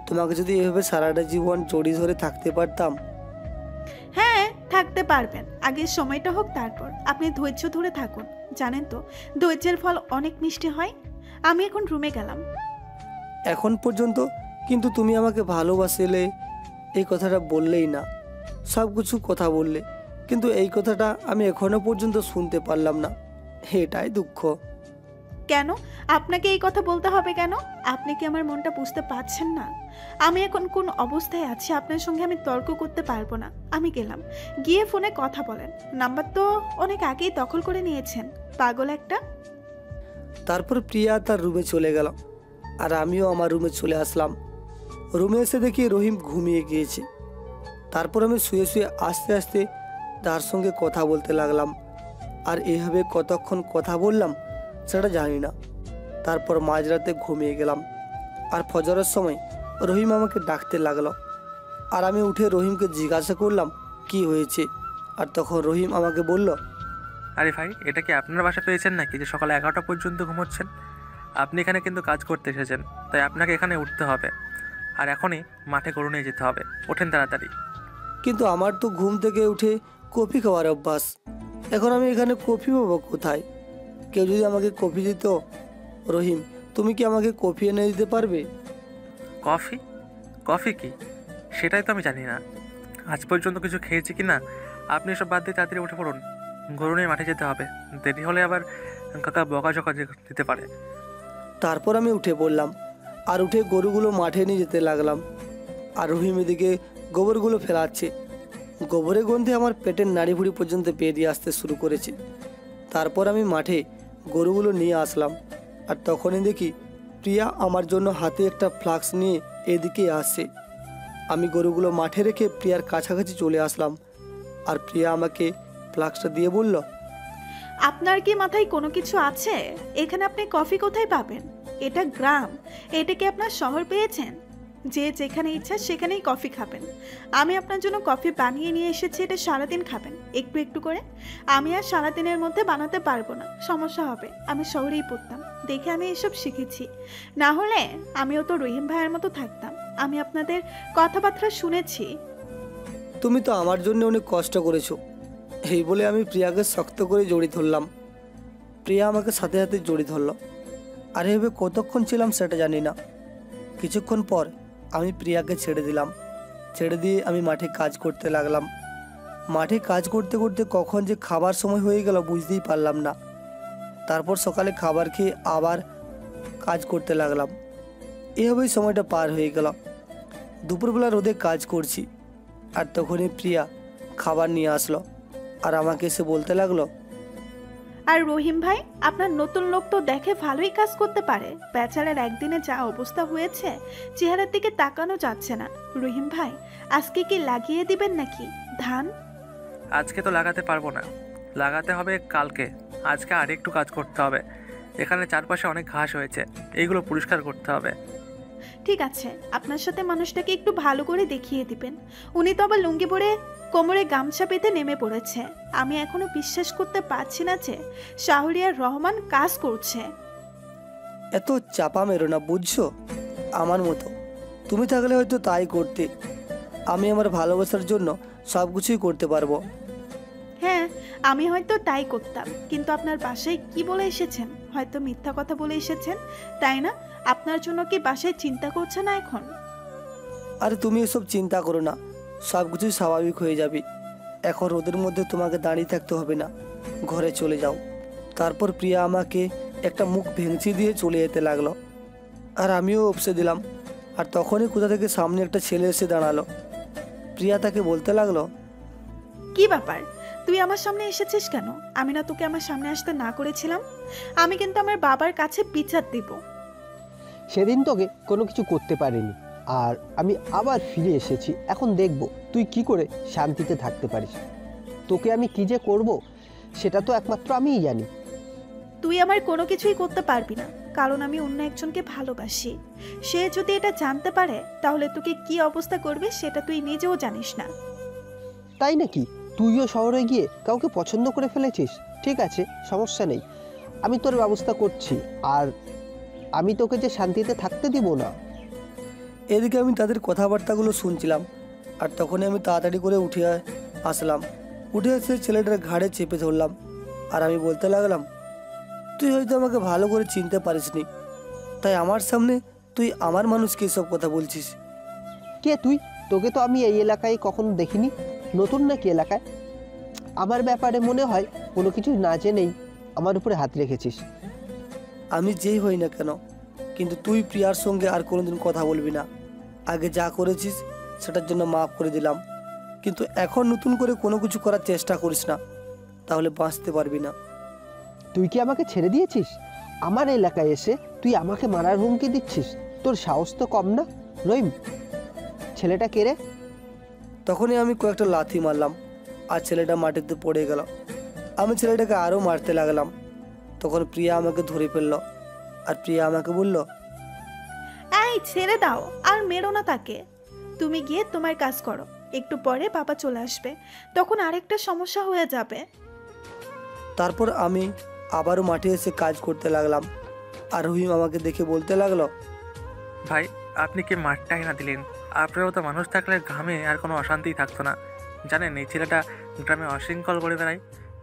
তোমাকে যদি এভাবে সারাটা জীবন জড়িয়ে ধরে থাকতে পারতাম। হ্যাঁ, থাকতে পারবেন, আগের সময়টা হোক, তারপর আপনি ধৈর্য ধরে থাকুন। জানেন তো, ধৈর্যের ফল অনেক মিষ্টি হয়। আমি এখন রুমে গেলাম। এখন পর্যন্ত কিন্তু তুমি আমাকে ভালোবাসলে এই কথাটা বললেই না। সব কিছু কথা বললে, কিন্তু এই কথাটা আমি এখনো পর্যন্ত শুনতে পারলাম না। এটাই দুঃখ। কেন আপনাকে এই কথা বলতে হবে কেন? আপনি কি আমার মনটা বুঝতে পারছেন না? আমি এখন কোন অবস্থায় আছি আপনার সঙ্গে আমি তর্ক করতে পারবো না। আমি গেলাম, গিয়ে ফোনে কথা বলেন। নাম্বার তো অনেক আগেই দখল করে নিয়েছেন, পাগল একটা। তারপর প্রিয়া তার রুমে চলে গেল, আর আমিও আমার রুমে চলে আসলাম। রুমে এসে দেখি রহিম ঘুমিয়ে গিয়েছে। তারপর আমি শুয়ে শুয়ে আস্তে আস্তে তার সঙ্গে কথা বলতে লাগলাম। আর এভাবে কতক্ষণ কথা বললাম সেটা জানি না। তারপর মাঝরাতে ঘুমিয়ে গেলাম। আর ফজরের সময় রহিম আমাকে ডাকতে লাগলো। আর আমি উঠে রহিমকে জিজ্ঞাসা করলাম কি হয়েছে। আর তখন রহিম আমাকে বলল, আরে ভাই, এটা কি আপনার বাসা পেয়েছেন নাকি যে সকাল 11টা পর্যন্ত ঘুমোচ্ছেন? আপনি এখানে কিন্তু কাজ করতে এসেছেন, তাই আপনাকে এখানে উঠতে হবে। আর এখনই মাঠে গরু নিয়ে যেতে হবে, ওঠেন তাড়াতাড়ি। কিন্তু আমার তো ঘুম থেকে উঠে কফি খাওয়ার অভ্যাস, এখন আমি এখানে কফি পাবো কোথায়? কেউ যদি আমাকে কফি দিত। রহিম, তুমি কি আমাকে কফি এনে দিতে পারবে? কফি? কফি কি সেটাই তো আমি জানি না, আজ পর্যন্ত কিছু খেয়েছি কি না। আপনি এসব বাদ দিয়ে তাড়াতাড়ি উঠে পড়ুন, গরু নিয়ে মাঠে যেতে হবে, দেরি হলে আবার কাকা বকাঝকা দিতে পারে। তারপর আমি উঠে পড়লাম, আর উঠে গরুগুলো মাঠে নিয়ে যেতে লাগলাম। আর রহিম এদিকে গোবরগুলো ফেলাচ্ছে। গোবরের গন্ধে আমার পেটের নাড়িভুড়ি পর্যন্ত বেরিয়ে আসতে শুরু করেছে। তারপর আমি মাঠে গরুগুলো নিয়ে আসলাম, আর তখনই দেখি প্রিয়া আমার জন্য হাতে একটা ফ্লাক্স নিয়ে এদিকে আসছে। আমি গরুগুলো মাঠে রেখে প্রিয়ার কাছাকাছি চলে আসলাম, আর প্রিয়া আমাকে ফ্লাক্সটা দিয়ে বলল, আপনার কি মাথায় কোনো কিছু আছে? এখানে আপনি কফি কোথায় পাবেন? এটা গ্রাম, এটা কি আপনার শহর পেয়েছেন যে যেখানে ইচ্ছা সেখানেই কফি খাবেন? আমি আপনার জন্য কফি বানিয়ে নিয়ে এসেছি, এটা সারাদিন খাবেন একটু একটু করে। আমি আর সারাদিনের মধ্যে বানাতে পারবো না, সমস্যা হবে। আমি শহরেই পড়তাম, দেখে আমি এসব শিখেছি। না হলে আমিও তো রহিম ভাইয়ের মতো থাকতাম। আমি আপনাদের কথাবার্তা শুনেছি। তুমি তো আমার জন্য অনেক কষ্ট করেছো। এই বলে আমি প্রিয়াকে শক্ত করে জড়িয়ে ধরলাম। প্রিয়া আমাকে সাথে সাথে জড়িয়ে ধরল। আর এভাবে কতক্ষণ ছিলাম সেটা জানি না। কিছুক্ষণ পর আমি প্রিয়াকে ছেড়ে দিলাম। ছেড়ে দিয়ে আমি মাঠে কাজ করতে লাগলাম। মাঠে কাজ করতে করতে কখন যে খাবার সময় হয়ে গেল বুঝতেই পারলাম না। তারপর সকালে খাবার খেয়ে আবার কাজ করতে লাগলাম। এভাবেই সময়টা পার হয়ে গেল। দুপুরবেলা রোদে কাজ করছি, আর তখনই প্রিয়া খাবার নিয়ে আসলো, আর আমাকে এসে বলতে লাগলো, আর রহিম ভাই, আপনার নতুন লোক তো দেখে ভালোই কাজ করতে পারে। বেচারার একদিনে যা অবস্থা হয়েছে, চেহারার দিকে তাকানো যাচ্ছে না। রহিম ভাই, আজকে কি লাগিয়ে দিবেন নাকি ধান? আজকে তো লাগাতে পারবো না, লাগাতে হবে কালকে। আজকে আর একটু কাজ করতে হবে। এখানে চারপাশে অনেক ঘাস হয়েছে, এইগুলো পরিষ্কার করতে হবে। ঠিক আছে, আপনার সাথে মানুষটাকে একটু ভালো করে দেখিয়ে দিবেন। উনি তো আবার লুঙ্গি পরে কোমরে গামছা পেতে নেমে পড়েছে। আমি এখনো বিশ্বাস করতে পারছি না যে শাহরিয়ার রহমান কাজ করছে। এত চাপা মেরো না, বুঝছো? আমার মতো তুমি থাকলে হয়তো তাই করতে। আমি আমার ভালোবাসার জন্য সব কিছুই করতে পারবো। হ্যাঁ, আমি হয়তো তাই করতাম, কিন্তু আপনার বাসায় কি বলে এসেছেন? হয়তো মিথ্যা কথা বলে এসেছেন, তাই না? আপনার জন্য কি বাসায় চিন্তা করছে না এখন? আরে তুমি এসব চিন্তা করো না, সব কিছুই স্বাভাবিক হয়ে যাবে। এখন রোদের মধ্যে তোমাকে দাঁড়িয়ে থাকতে হবে না, ঘরে চলে যাও। তারপর প্রিয়া আমাকে একটা মুখ ভেঙচি দিয়ে চলে যেতে লাগলো, আর আমিও উপসে দিলাম। আর তখনই কোথা থেকে সামনে একটা ছেলে এসে দাঁড়ালো। প্রিয়া তাকে বলতে লাগলো, কি ব্যাপার, তুই আমার সামনে এসেছিস কেন? আমি না তোকে আমার সামনে আসতে না করেছিলাম? আমি কিন্তু আমার বাবার কাছে বিচার দিব। সেদিন তোকে কোনো কিছু করতে পারিনি, আর আমি আবার ফিরে এসেছি। এখন দেখব তুই কি করে শান্তিতে থাকতে পারিস। তোকে আমি কি যে করব সেটা তো একমাত্র আমিই জানি। তুই আমার কোনো কিছুই করতে পারবি না, কারণ আমি অন্য একজনকে ভালোবাসি। সে যদি এটা জানতে পারে তাহলে তোকে কি অবস্থা করবে সেটা তুই নিজেও জানিস না। তাই নাকি? তুইও শহরে গিয়ে কাউকে পছন্দ করে ফেলেছিস? ঠিক আছে, সমস্যা নেই, আমি তোর ব্যবস্থা করছি। আর আমি তোকে যে শান্তিতে থাকতে দিব না। এদিকে আমি তাদের কথাবার্তাগুলো শুনছিলাম, আর তখনই আমি তাড়াতাড়ি করে উঠে আসলাম। উঠে এসে ছেলেটার ঘাড়ে চেপে ধরলাম, আর আমি বলতে লাগলাম, তুই হয়তো আমাকে ভালো করে চিনতে পারিসনি, তাই আমার সামনে তুই আমার মানুষকে এসব কথা বলছিস। কে তুই? তোকে তো আমি এই এলাকায় কখনো দেখিনি। নতুন নাকি এলাকায়? আমার ব্যাপারে মনে হয় কোনো কিছু না জেনেই আমার উপরে হাত রেখেছিস। আমি যেই হই না কেন, কিন্তু তুই প্রিয়ার সঙ্গে আর কোনোদিন কথা বলবি না। আগে যা করেছিস সেটার জন্য মাফ করে দিলাম, কিন্তু এখন নতুন করে কোনো কিছু করার চেষ্টা করিস না, তাহলে বাঁচতে পারবি না। তুই কি আমাকে ছেড়ে দিয়েছিস? আমার এলাকায় এসে তুই আমাকে মারার হুমকি দিচ্ছিস? তোর সাহস তো কম না। রহিম, ছেলেটা কে রে? তখনই আমি কয়েকটা লাথি মারলাম, আর ছেলেটা মাটিতে পড়ে গেল। আমি ছেলেটাকে আরও মারতে লাগলাম। তখন প্রিয়া আমাকে ধরে ফেললো, আর প্রিয়া আমাকে বলল, এই ছেড়ে দাও, আর মেরো না তাকে। তুমি গিয়ে তোমার কাজ করো, একটু পরে বাবা চলে আসবে, তখন আরেকটা সমস্যা হয়ে যাবে। তারপর আমি আবারও মাঠে এসে কাজ করতে লাগলাম। আর রহিম আমাকে দেখে বলতে লাগলো, ভাই, আপনি কি মাঠটাই না দিলেন? আপনারও তো মানুষ থাকলে গ্রামে আর কোনো অশান্তিই থাকতো না। জানেন, এই ছেলেটা গ্রামে অশৃঙ্খল করে বেড়ায়।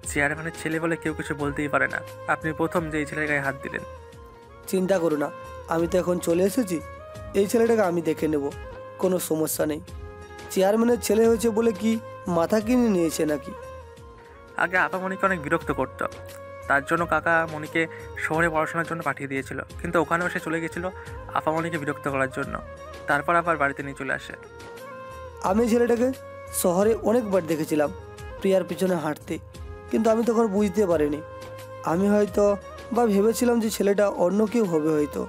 চেয়ারম্যানের ছেলে বলে কেউ কিছু বলতেই পারে না। আপনি প্রথম যে এই ছেলের গায়ে হাত দিলেন। চিন্তা করো না, আমি তো এখন চলে এসেছি। এই ছেলেটাকে আমি দেখে নেব, কোনো সমস্যা নেই। চেয়ারম্যানের ছেলে হয়েছে বলে কি মাথা কিনে নিয়েছে নাকি? আগে আপা মনিকে অনেক বিরক্ত করতো, তার জন্য কাকা মনিকে শহরে পড়াশোনার জন্য পাঠিয়ে দিয়েছিল। কিন্তু ওখানেও সে চলে গেছিলো আপা মনিকে বিরক্ত করার জন্য। তারপর আবার বাড়িতে নিয়ে চলে আসে। আমি ছেলেটাকে শহরে অনেকবার দেখেছিলাম প্রিয়ার পিছনে হাঁটতে, কিন্তু আমি তখন বুঝতে পারিনি। আমি হয়তো বা ভেবেছিলাম যে ছেলেটা অন্য কেউ হবে হয়তো।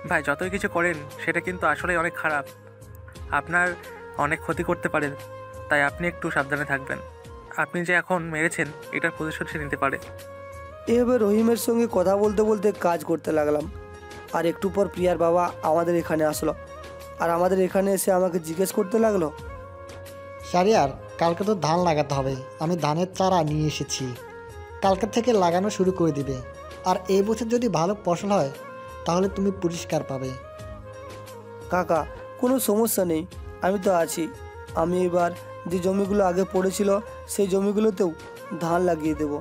ভাই যতই কিছু করেন সেটা কিন্তু আসলে অনেক খারাপ, আপনার অনেক ক্ষতি করতে পারে, তাই আপনি একটু সাবধানে থাকবেন। আপনি যে এখন মেরেছেন এটার প্রতিশোধ সে নিতে পারে। এভাবে রহিমের সঙ্গে কথা বলতে বলতে কাজ করতে লাগলাম। আর একটু পর প্রিয়ার বাবা আমাদের এখানে আসলো, আর আমাদের এখানে এসে আমাকে জিজ্ঞেস করতে লাগলো, শারিয়ার, কালকে তো ধান লাগাতে হবে, আমি ধানের চারা নিয়ে এসেছি, কালকে থেকে লাগানো শুরু করে দিবে। আর এই বছর যদি ভালো ফসল হয় তাহলে তুমি পুরস্কার পাবে। কাকা কোনো সমস্যা নেই, আমি তো আছি। আমি এবার যে জমিগুলো আগে পড়েছিল সেই জমিগুলোতেও ধান লাগিয়ে দেব।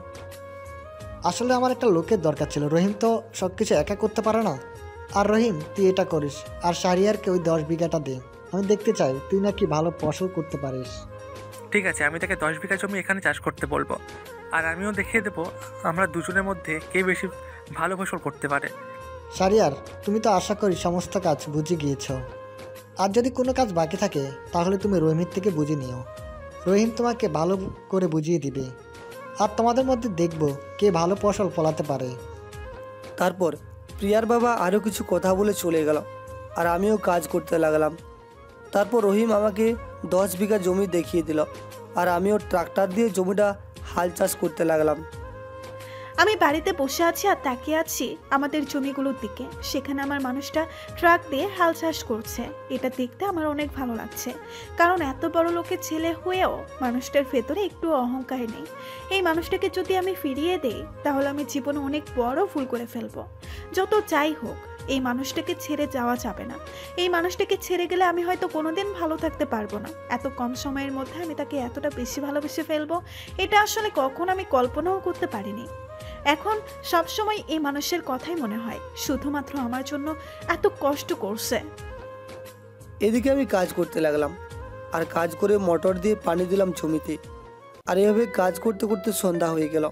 আসলে আমার একটা লোকের দরকার ছিল, রহিম তো সব কিছু একা করতে পারে না। আর রহিম, তুই এটা করিস, আর শারিয়ারকে ওই 10 বিঘাটা দে। আমি দেখতে চাই তুই নাকি ভালো ফসল করতে পারিস। ঠিক আছে, আমি তাকে 10 বিঘা জমি এখানে চাষ করতে বলবো, আর আমিও দেখিয়ে দেবো আমরা দুজনের মধ্যে কে বেশি ভালো ফসল করতে পারে। শারিয়ার, তুমি তো আশা করি সমস্ত কাজ বুঝে গিয়েছ। আর যদি কোনো কাজ বাকি থাকে তাহলে তুমি রহিমের থেকে বুঝে নিও, রহিম তোমাকে ভালো করে বুঝিয়ে দিবে। আর তোমাদের মধ্যে দেখব কে ভালো ফসল ফলাতে পারে। তারপর প্রিয়ার বাবা আরও কিছু কথা বলে চলে গেল, আর আমিও কাজ করতে লাগলাম। তারপর রহিম আমাকে 10 বিঘা জমি দেখিয়ে দিল, আর আমিও ট্রাক্টর দিয়ে জমিটা হাল চাষ করতে লাগলাম। আমি বাড়িতে বসে আছি আর তাকিয়ে আছি আমাদের জমিগুলোর দিকে। সেখানে আমার মানুষটা ট্রাক দিয়ে হাল চাষ করছে। এটা দেখতে আমার অনেক ভালো লাগছে, কারণ এত বড় লোকের ছেলে হয়েও মানুষটার ভেতরে একটু অহংকার নেই। এই মানুষটাকে যদি আমি ফিরিয়ে দেই তাহলে আমি জীবনে অনেক বড় ভুল করে ফেলবো। যত যাই হোক, এই মানুষটাকে ছেড়ে যাওয়া যাবে না। এই মানুষটাকে ছেড়ে গেলে আমি হয়তো কোনোদিন ভালো থাকতে পারবো না। এত কম সময়ের মধ্যে আমি তাকে এতটা বেশি ভালোবেসে ফেলবো, এটা আসলে কখনো আমি কল্পনাও করতে পারিনি। এখন সবসময় এই মানুষের কথাই মনে হয়, শুধুমাত্র আমার জন্য এত কষ্ট করছে। এদিকে আমি কাজ করতে লাগলাম, আর কাজ করে মোটর দিয়ে পানি দিলাম জমিতে। আর এভাবে কাজ করতে করতে সন্ধ্যা হয়ে গেল।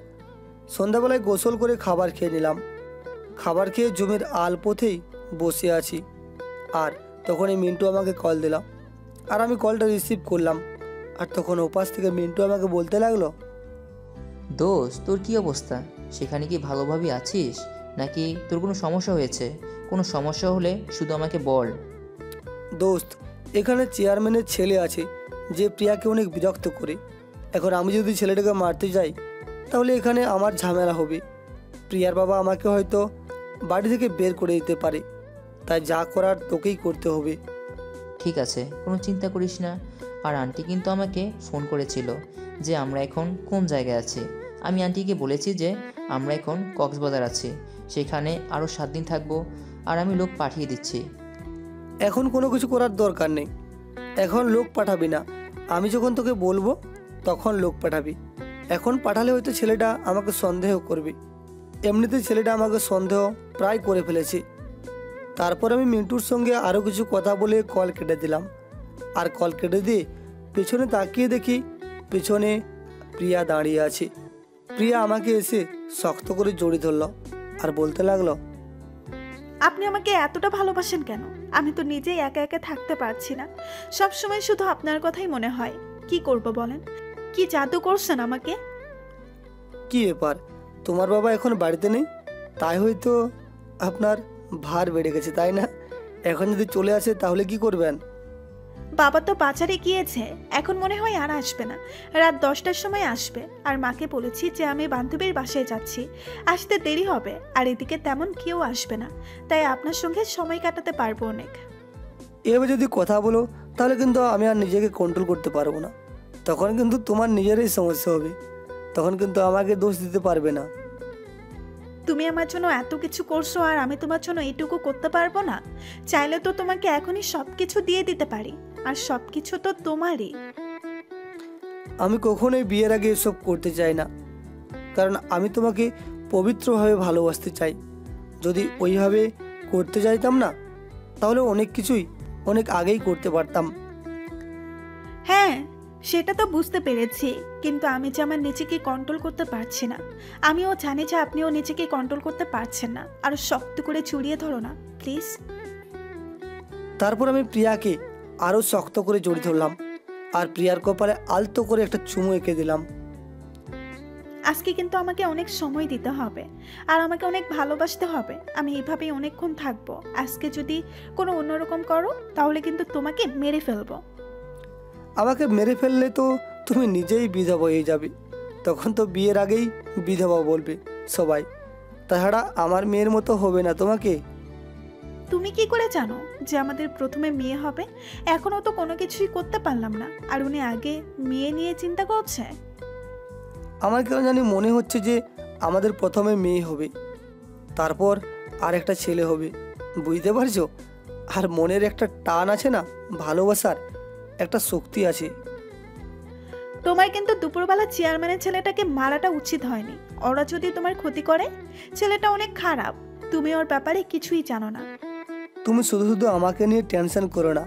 সন্ধ্যাবেলায় গোসল করে খাবার খেয়ে নিলাম। খাবার খেয়ে জমির আলপথেই বসে আছি, আর তখন এই মিন্টু আমাকে কল দিল, আর আমি কলটা রিসিভ করলাম। আর তখন ওপাশ থেকে মিন্টু আমাকে বলতে লাগলো, দোস্ত, তোর কি অবস্থা? সেখানে কি ভালোভাবে আছিস, নাকি তোর কোনো সমস্যা হয়েছে? কোনো সমস্যা হলে শুধু আমাকে বল। দোস্ত, এখানে চেয়ারম্যানের ছেলে আছে যে প্রিয়াকে অনেক বিরক্ত করে। এখন আমি যদি ছেলেটাকে মারতে যাই তাহলে এখানে আমার ঝামেলা হবে। প্রিয়ার বাবা আমাকে হয়তো বাড়ি থেকে বের করে দিতে পারে, তাই যা করার তোকেই করতে হবে। ঠিক আছে, কোনো চিন্তা করিস না। আর আন্টি কিন্তু আমাকে ফোন করেছিল যে আমরা এখন কোন জায়গায় আছি। আমি আন্টিকে বলেছি যে আমরা এখন কক্সবাজার আছি, সেখানে আরও 7 দিন থাকবো, আর আমি লোক পাঠিয়ে দিচ্ছি। এখন কোনো কিছু করার দরকার নেই, এখন লোক পাঠাবি না। আমি যখন তোকে বলবো তখন লোক পাঠাবি। এখন পাঠালে হয়তো ছেলেটা আমাকে সন্দেহ করবে। এমনিতেই ছেলেটা আমাকে সন্দেহ প্রায় করে ফেলেছে। তারপর আমি মিন্টুর সঙ্গে আরও কিছু কথা বলে কল কেটে দিলাম। আর কল কেটে দিয়ে পেছনে তাকিয়ে দেখি পেছনে প্রিয়া দাঁড়িয়ে আছে। প্রিয়া আমাকে এসে শক্ত করে জড়িয়ে ধরলো আর বলতে লাগলো, আপনি আমাকে এতটা ভালোবাসেন কেন? আমি তো নিজেই একা একা থাকতে পারছি না। সব সময় শুধু আপনার কথাই মনে হয়। কি করব বলেন? কি জাদু করছেন আমাকে? কি ব্যাপার, তোমার বাবা এখন বাড়িতে নেই, তাই হয়তো আপনার ভার বেড়ে গেছে, তাই না? এখন যদি চলে আসে তাহলে কি করবেন? বাবা তো বাজারে গিয়েছে, এখন মনে হয় আর আসবে না। রাত 10টার সময় আসবে। আর মাকে বলেছি যে আমি বান্ধবীর বাসায় যাচ্ছি, আসতে দেরি হবে। আর এদিকে তেমন কেউ আসবে না, তাই আপনার সঙ্গে সময় কাটাতে পারবো অনেক। এভাবে যদি কথা বলো তাহলে কিন্তু আমি আর নিজেকে কন্ট্রোল করতে পারবো না। তখন কিন্তু তোমার নিজেরই সমস্যা হবে, তখন কিন্তু আমাকে দোষ দিতে পারবে না। তুমি আমার জন্য এত কিছু করছো, আর আমি তোমার জন্য এইটুকু করতে পারবো না? চাইলে তো তোমাকে এখনই সবকিছু দিয়ে দিতে পারি, আর সবকিছু তো তোমারই। আমি কখনোই বিয়ের আগে এসব করতে চাই না, কারণ আমি তোমাকে পবিত্রভাবে ভালোবাসতে চাই। যদি ওইভাবে করতে চাইতাম না তাহলে অনেক কিছুই অনেক আগেই করতে পারতাম। হ্যাঁ, সেটা তো বুঝতে পেরেছি, কিন্তু আমি যে আমার নিজেকে কন্ট্রোল করতে পারছি না। আমিও জানি যে আপনিও নিজেকে কন্ট্রোল করতে পারছেন না। আরো শক্ত করে জড়িয়ে ধরো না প্লিজ। তারপর আমি প্রিয়াকে আরও শক্ত করে জড়িয়ে ধরলাম আর প্রিয়ার কপালে আলতো করে একটা চুমু এঁকে দিলাম। আজকে কিন্তু আমাকে অনেক সময় দিতে হবে আর আমাকে অনেক ভালোবাসতে হবে। আমি এভাবেই অনেকক্ষণ থাকবো। আজকে যদি কোনো অন্যরকম করো তাহলে কিন্তু তোমাকে মেরে ফেলবো। আমাকে মেরে ফেললে তো তুমি নিজেই বিধবা হয়ে যাবে, তখন তো বিয়ের আগেই বিধবা বলবে সবাই। তাছাড়া আমার মেয়ের মতো হবে না তোমাকে। তুমি কি করে জানো যে আমাদের প্রথমে মেয়ে হবে? এখনো তো কোনো কিছুই করতে পারলাম না, আর উনি আগে মেয়ে নিয়ে চিন্তা করছে। আমার কেন জানি মনে হচ্ছে যে আমাদের প্রথমে মেয়ে হবে, তারপর আর একটা ছেলে হবে, বুঝতে পারছো? আর মনের একটা টান আছে না, ভালোবাসার একটা শক্তি আছে। তোমার কিন্তু দুপুরবেলা চেয়ারম্যানের ছেলেটাকে মারাটা উচিত হয়নি। ওরা যদি তোমার ক্ষতি করে, ছেলেটা অনেক খারাপ। তুমি ওর ব্যাপারে কিছুই জানো না। তুমি শুধু শুধু আমাকে নিয়ে টেনশন করো না,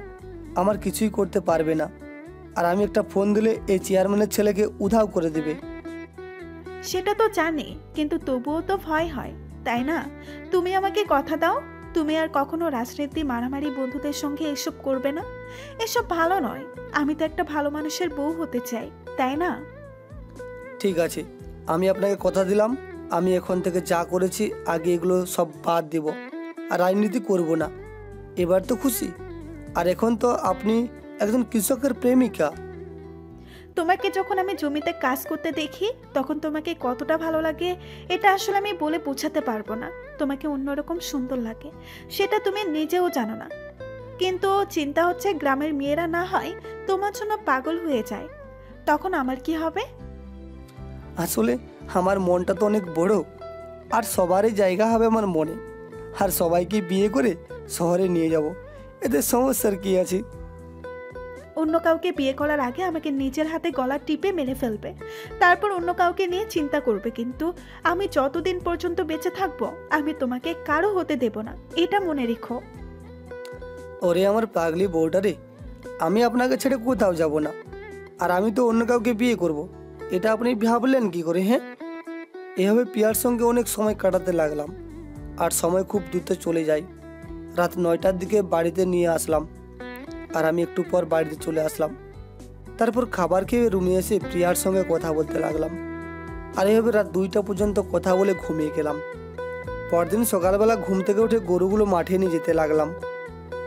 আমার কিছুই করতে পারবে না। আর আমি একটা ফোন দিলে এই চেয়ারম্যানের ছেলেকে উধাও করে দেবে। সেটা তো জানি, কিন্তু তবুও তো ভয় হয়, তাই না? তুমি আমাকে কথা দাও, তুমি আর কখনো রাজনীতি মারামারি বন্ধুদের সঙ্গে এসব করবে না। এসব ভালো নয়। আমি তো একটা ভালো মানুষের বউ হতে চাই, তাই না? ঠিক আছে, আমি আপনাকে কথা দিলাম, আমি এখন থেকে যা করেছি আগে এগুলো সব বাদ দেব আর রাজনীতি করব না। এবার তো খুশি? আর এখন তো আপনি একজন কৃষকের প্রেমিকা। তোমাকে যখন আমি জমিতে কাজ করতে দেখি তখন তোমাকে কতটা ভালো লাগে এটা আসলে আমি বলে বোঝাতে পারবো না। তোমাকে অন্যরকম সুন্দর লাগে, সেটা তুমি নিজেও জানো না। কিন্তু চিন্তা হচ্ছে গ্রামের মেয়েরা না হয় তোমার জন্য পাগল হয়ে যায়, তখন আমার কি হবে? আসলে আমার মনটা তো অনেক বড়, আর সবারই জায়গা হবে আমার মনে। আর সবাইকে বিয়ে করে শহরে নিয়ে যাব, এতে সমস্যার কি আছে? অন্য কাউকে বিয়ে করার আগে আমাকে নিজের হাতে গলা টিপে মেরে ফেলবে, তারপর অন্য কাউকে নিয়ে চিন্তা করবে। কিন্তু আমি যতদিন পর্যন্ত বেঁচে থাকবো আমি তোমাকে কারো হতে দেব না, এটা মনে রেখো। ওরে আমার পাগলি বউটা রে, আমি আপনাকে ছেড়ে কোথাও যাব না। আর আমি তো অন্য কাউকে বিয়ে করব, এটা আপনি ভাবলেন কি করে? হ্যাঁ, এভাবে প্রিয়ার সঙ্গে অনেক সময় কাটাতে লাগলাম, আর সময় খুব দ্রুত চলে যায়। রাত 9টার দিকে বাড়িতে নিয়ে আসলাম, আর আমি একটু পর বাড়িতে চলে আসলাম। তারপর খাবার খেয়ে রুমে এসে প্রিয়ার সঙ্গে কথা বলতে লাগলাম, আর এভাবে রাত 2টা পর্যন্ত কথা বলে ঘুমিয়ে গেলাম। পরদিন সকালবেলা ঘুম থেকে উঠে গরুগুলো মাঠে নিয়ে যেতে লাগলাম।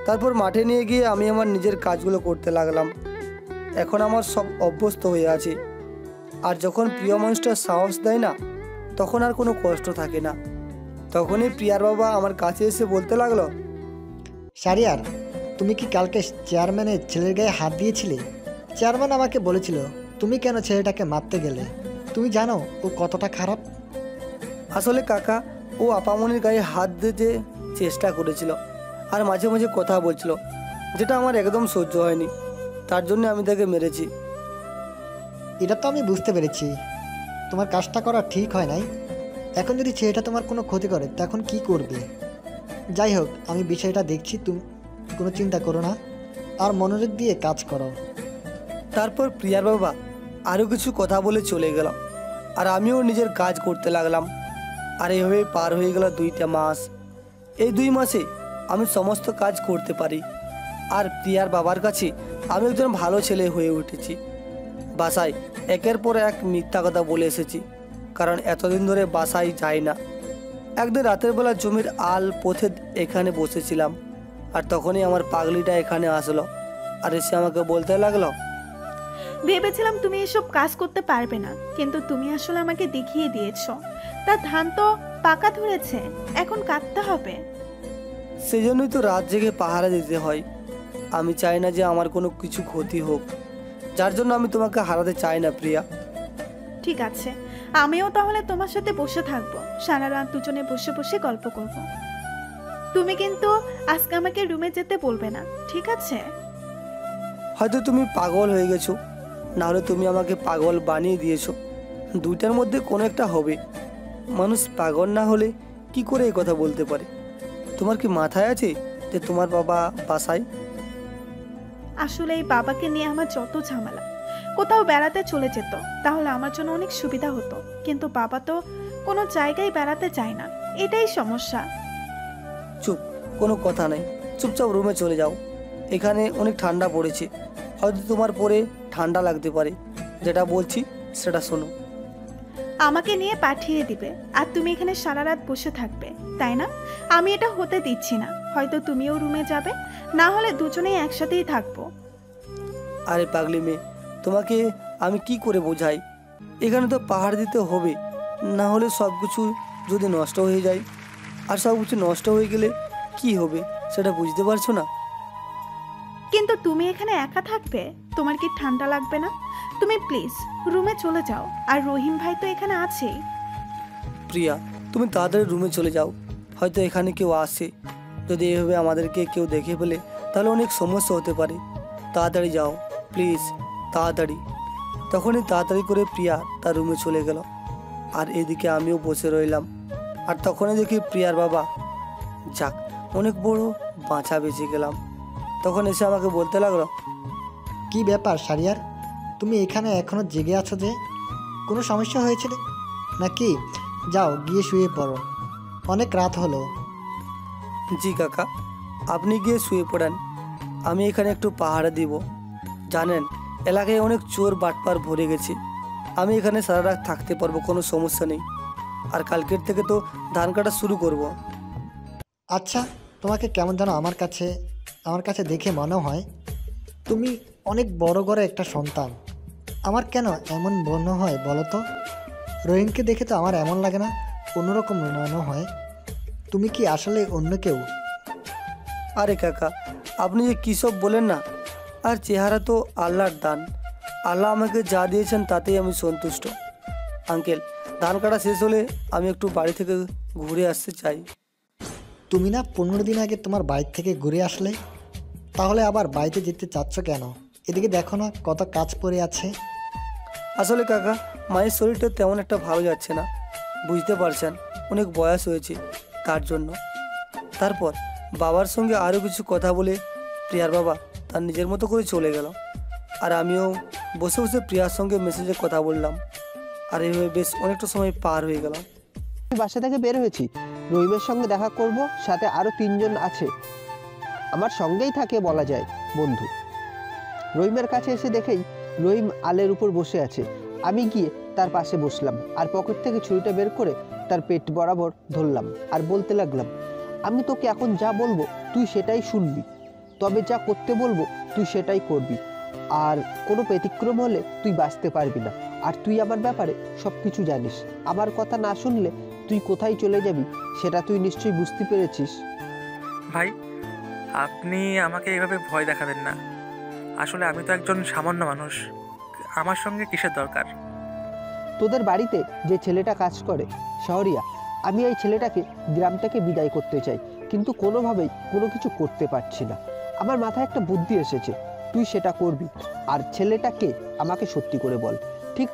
তারপর মাঠে নিয়ে গিয়ে আমি আমার নিজের কাজগুলো করতে লাগলাম। এখন আমার সব অভ্যস্ত হয়ে আছে, আর যখন প্রিয় মানুষটা সাহস দেয় না তখন আর কোনো কষ্ট থাকে না। তখনই প্রিয়ার বাবা আমার কাছে এসে বলতে লাগলো, শারিয়ার, তুমি কি কালকে চেয়ারম্যানের ছেলের গায়ে হাত দিয়েছিলে? চেয়ারম্যান আমাকে বলেছিল তুমি কেন ছেলেটাকে মারতে গেলে। তুমি জানো ও কতটা খারাপ? আসলে কাকা, ও আপামনির গায়ে হাত দিতে চেষ্টা করেছিল আর মাঝে মাঝে কথা বলছিল, যেটা আমার একদম সহ্য হয়নি। তার জন্য আমি তাকে মেরেছি। এটা তো আমি বুঝতে পেরেছি, তোমার কাজটা করা ঠিক হয় নাই। এখন যদি ছেলেটা তোমার কোনো ক্ষতি করে তখন কি করবে? যাই হোক, আমি বিষয়টা দেখছি, তুমি কোনো চিন্তা করো না আর মনোযোগ দিয়ে কাজ করো। তারপর প্রিয়ার বাবা আরও কিছু কথা বলে চলে গেল, আর আমিও নিজের কাজ করতে লাগলাম। আর এইভাবে পার হয়ে গেল 2টা মাস। এই 2 মাসে আমি সমস্ত কাজ করতে পারি, আর প্রিয়ার বাবার কাছে আমি একজন ভালো ছেলে হয়ে উঠেছি। বাসায় একের পর এক মিথ্যা কথা বলে এসেছি, কারণ এতদিন ধরে বাসায় যাই না। একদিন রাতের বেলা জমির আল পথে এখানে বসেছিলাম, আর তখনই আমার পাগলিটা এখানে আসলো, আর এসে আমাকে বলতে লাগলো, ভেবেছিলাম তুমি এসব কাজ করতে পারবে না, কিন্তু তুমি আসলে আমাকে দেখিয়ে দিয়েছো। তার ধান তো পাকা ধরেছে, এখন কাটতে হবে। সেজন্যই তো রাত জেগে পাহারা দিতে হয়। আমি চাই না যে আমার কোনো কিছু ক্ষতি হোক, যার জন্য আমি তোমাকে হারাতে চাই না প্রিয়া। ঠিক আছে, আমিও তাহলে তোমার সাথে বসে থাকবো, সারা রাত দুজনে বসে বসে গল্প করব। তুমি কিন্তু আজকে আমাকে রুমে যেতে বলবে না, ঠিক আছে? হয়তো তুমি পাগল হয়ে গেছো, নাহলে তুমি আমাকে পাগল বানিয়ে দিয়েছো। 2টার মধ্যে কোনো একটা হবে। মানুষ পাগল না হলে কি করে এই কথা বলতে পারে? তোমার কি মাথায় আছে যে তোমার বাবা বাসায়? আসলে এই বাবাকে নিয়ে আমার যত ঝামেলা। কোথাও বেড়াতে চলে যেত তাহলে আমার জন্য অনেক সুবিধা হতো, কিন্তু বাবা তো কোনো জায়গায় বেড়াতে চায় না, এটাই সমস্যা। চুপ, কোনো কথা নেই, চুপচাপ রুমে চলে যাও। এখানে অনেক ঠান্ডা পড়েছে, হয়তো তোমার পরে ঠান্ডা লাগতে পারে। যেটা বলছি সেটা শোনো। আমাকে নিয়ে পাঠিয়ে দিবে আর তুমি এখানে সারা রাত বসে থাকবে, তাই না? আমি এটা হতে দিচ্ছি না। হয়তো তুমিও রুমে যাবে, না হলে দুজনেই একসাথেই থাকবো। আরে পাগলি মেয়ে, তোমাকে আমি কি করে বোঝাই? এখানে তো পাহাড় দিতে হবে, না হলে সব কিছু যদি নষ্ট হয়ে যায়, আর সব কিছু নষ্ট হয়ে গেলে কি হবে সেটা বুঝতে পারছো না? কিন্তু তুমি এখানে একা থাকবে, তোমার কি ঠান্ডা লাগবে না? তুমি প্লিজ রুমে চলে যাও, আর রহিম ভাই তো এখানে আছেই। প্রিয়া, তুমি তাড়াতাড়ি রুমে চলে যাও, হয়তো এখানে কেউ আসে। যদি এভাবে আমাদেরকে কেউ দেখে ফেলে তাহলে অনেক সমস্যা হতে পারে। তাড়াতাড়ি যাও প্লিজ, তাড়াতাড়ি। তখনই তাড়াতাড়ি করে প্রিয়া তার রুমে চলে গেল, আর এদিকে আমিও বসে রইলাম। আর তখনই দেখি প্রিয়ার বাবা, যাক অনেক বড় বাঁচা বেঁচে গেলাম। তখন এসে আমাকে বলতে লাগলো, কি ব্যাপার সারিয়ার, তুমি এখানে এখনো জেগে আছো যে? কোনো সমস্যা হয়েছিল নাকি? যাও গিয়ে শুয়ে পড়ো, অনেক রাত হলো। জি কাকা, আপনি গিয়ে শুয়ে পড়েন, আমি এখানে একটু পাহারা দিব। জানেন, এলাকায় অনেক চোর বাটপার ভরে গেছে। আমি এখানে সারা রাত থাকতে পারবো, কোনো সমস্যা নেই। আর কালকের থেকে তো ধান কাটা শুরু করব। আচ্ছা, তোমাকে কেমন যেন আমার কাছে দেখে মনে হয় তুমি অনেক বড় ঘরে একটা সন্তান। আমার কেন এমন মনে হয় বলো তো? রহিমকে দেখে তো আমার এমন লাগে না, অন্যরকম মনে হয়। তুমি কি আসলে অন্য কেউ? আরে কাকা, আপনি যে কী সব বলেন না। আর চেহারা তো আল্লাহর দান, আল্লাহ আমাকে যা দিয়েছেন তাতেই আমি সন্তুষ্ট। আঙ্কেল, ধান কাটা শেষ হলে আমি একটু বাড়ি থেকে ঘুরে আসতে চাই। তুমি না 15 দিন আগে তোমার বাড়ি থেকে ঘুরে আসলে, তাহলে আবার বাড়িতে যেতে চাচ্ছ কেন? এদিকে দেখো না কত কাজ পড়ে আছে। আসলে কাকা, মায়ের শরীরটা তেমন একটা ভালো যাচ্ছে না, বুঝতে পারছেন, অনেক বয়স হয়েছে তার জন্য। তারপর বাবার সঙ্গে আরও কিছু কথা বলে প্রিয়ার বাবা তার নিজের মতো করে চলে গেল। আর আমিও বসে বসে প্রিয়ার সঙ্গে মেসেজে কথা বললাম। আর এইভাবে বেশ অনেকটা সময় পার হয়ে গেল। আমি বাসা থেকে বের হয়েছি, রহিমের সঙ্গে দেখা করব, সাথে আরও 3 জন আছে, আমার সঙ্গেই থাকে বলা যায় বন্ধু। রহিমের কাছে এসে দেখেই রহিম আলের উপর বসে আছে। আমি গিয়ে তার পাশে বসলাম আর পকেট থেকে ছুরিটা বের করে তার পেট বরাবর ধরলাম আর বলতে লাগলাম, আমি তোকে এখন যা বলবো তুই সেটাই শুনবি, তবে যা করতে বলবো তুই সেটাই করবি, আর কোনো ব্যতিক্রম হলে তুই বাঁচতে পারবি না। আর তুই আমার ব্যাপারে সব কিছু জানিস, আমার কথা না শুনলে তুই কোথায় চলে যাবি সেটা তুই নিশ্চয়ই বুঝতে পেরেছিস। ভাই, আপনি আমাকে এভাবে ভয় দেখাবেন না। আসলে আমি তো একজন সামান্য মানুষ, আমার সঙ্গে কিসের দরকার? তোদের বাড়িতে যে ছেলেটা কাজ করে শহরিয়া, আমি এই ছেলেটাকে গ্রাম থেকে বিদায় করতে চাই, কিন্তু কোনোভাবেই কোনো কিছু করতে পারছি না। আমার মাথায় একটা বুদ্ধি এসেছে, তুই সেটা করবি। আর ছেলেটাকে আমাকে সত্যি করে বল, ঠিক?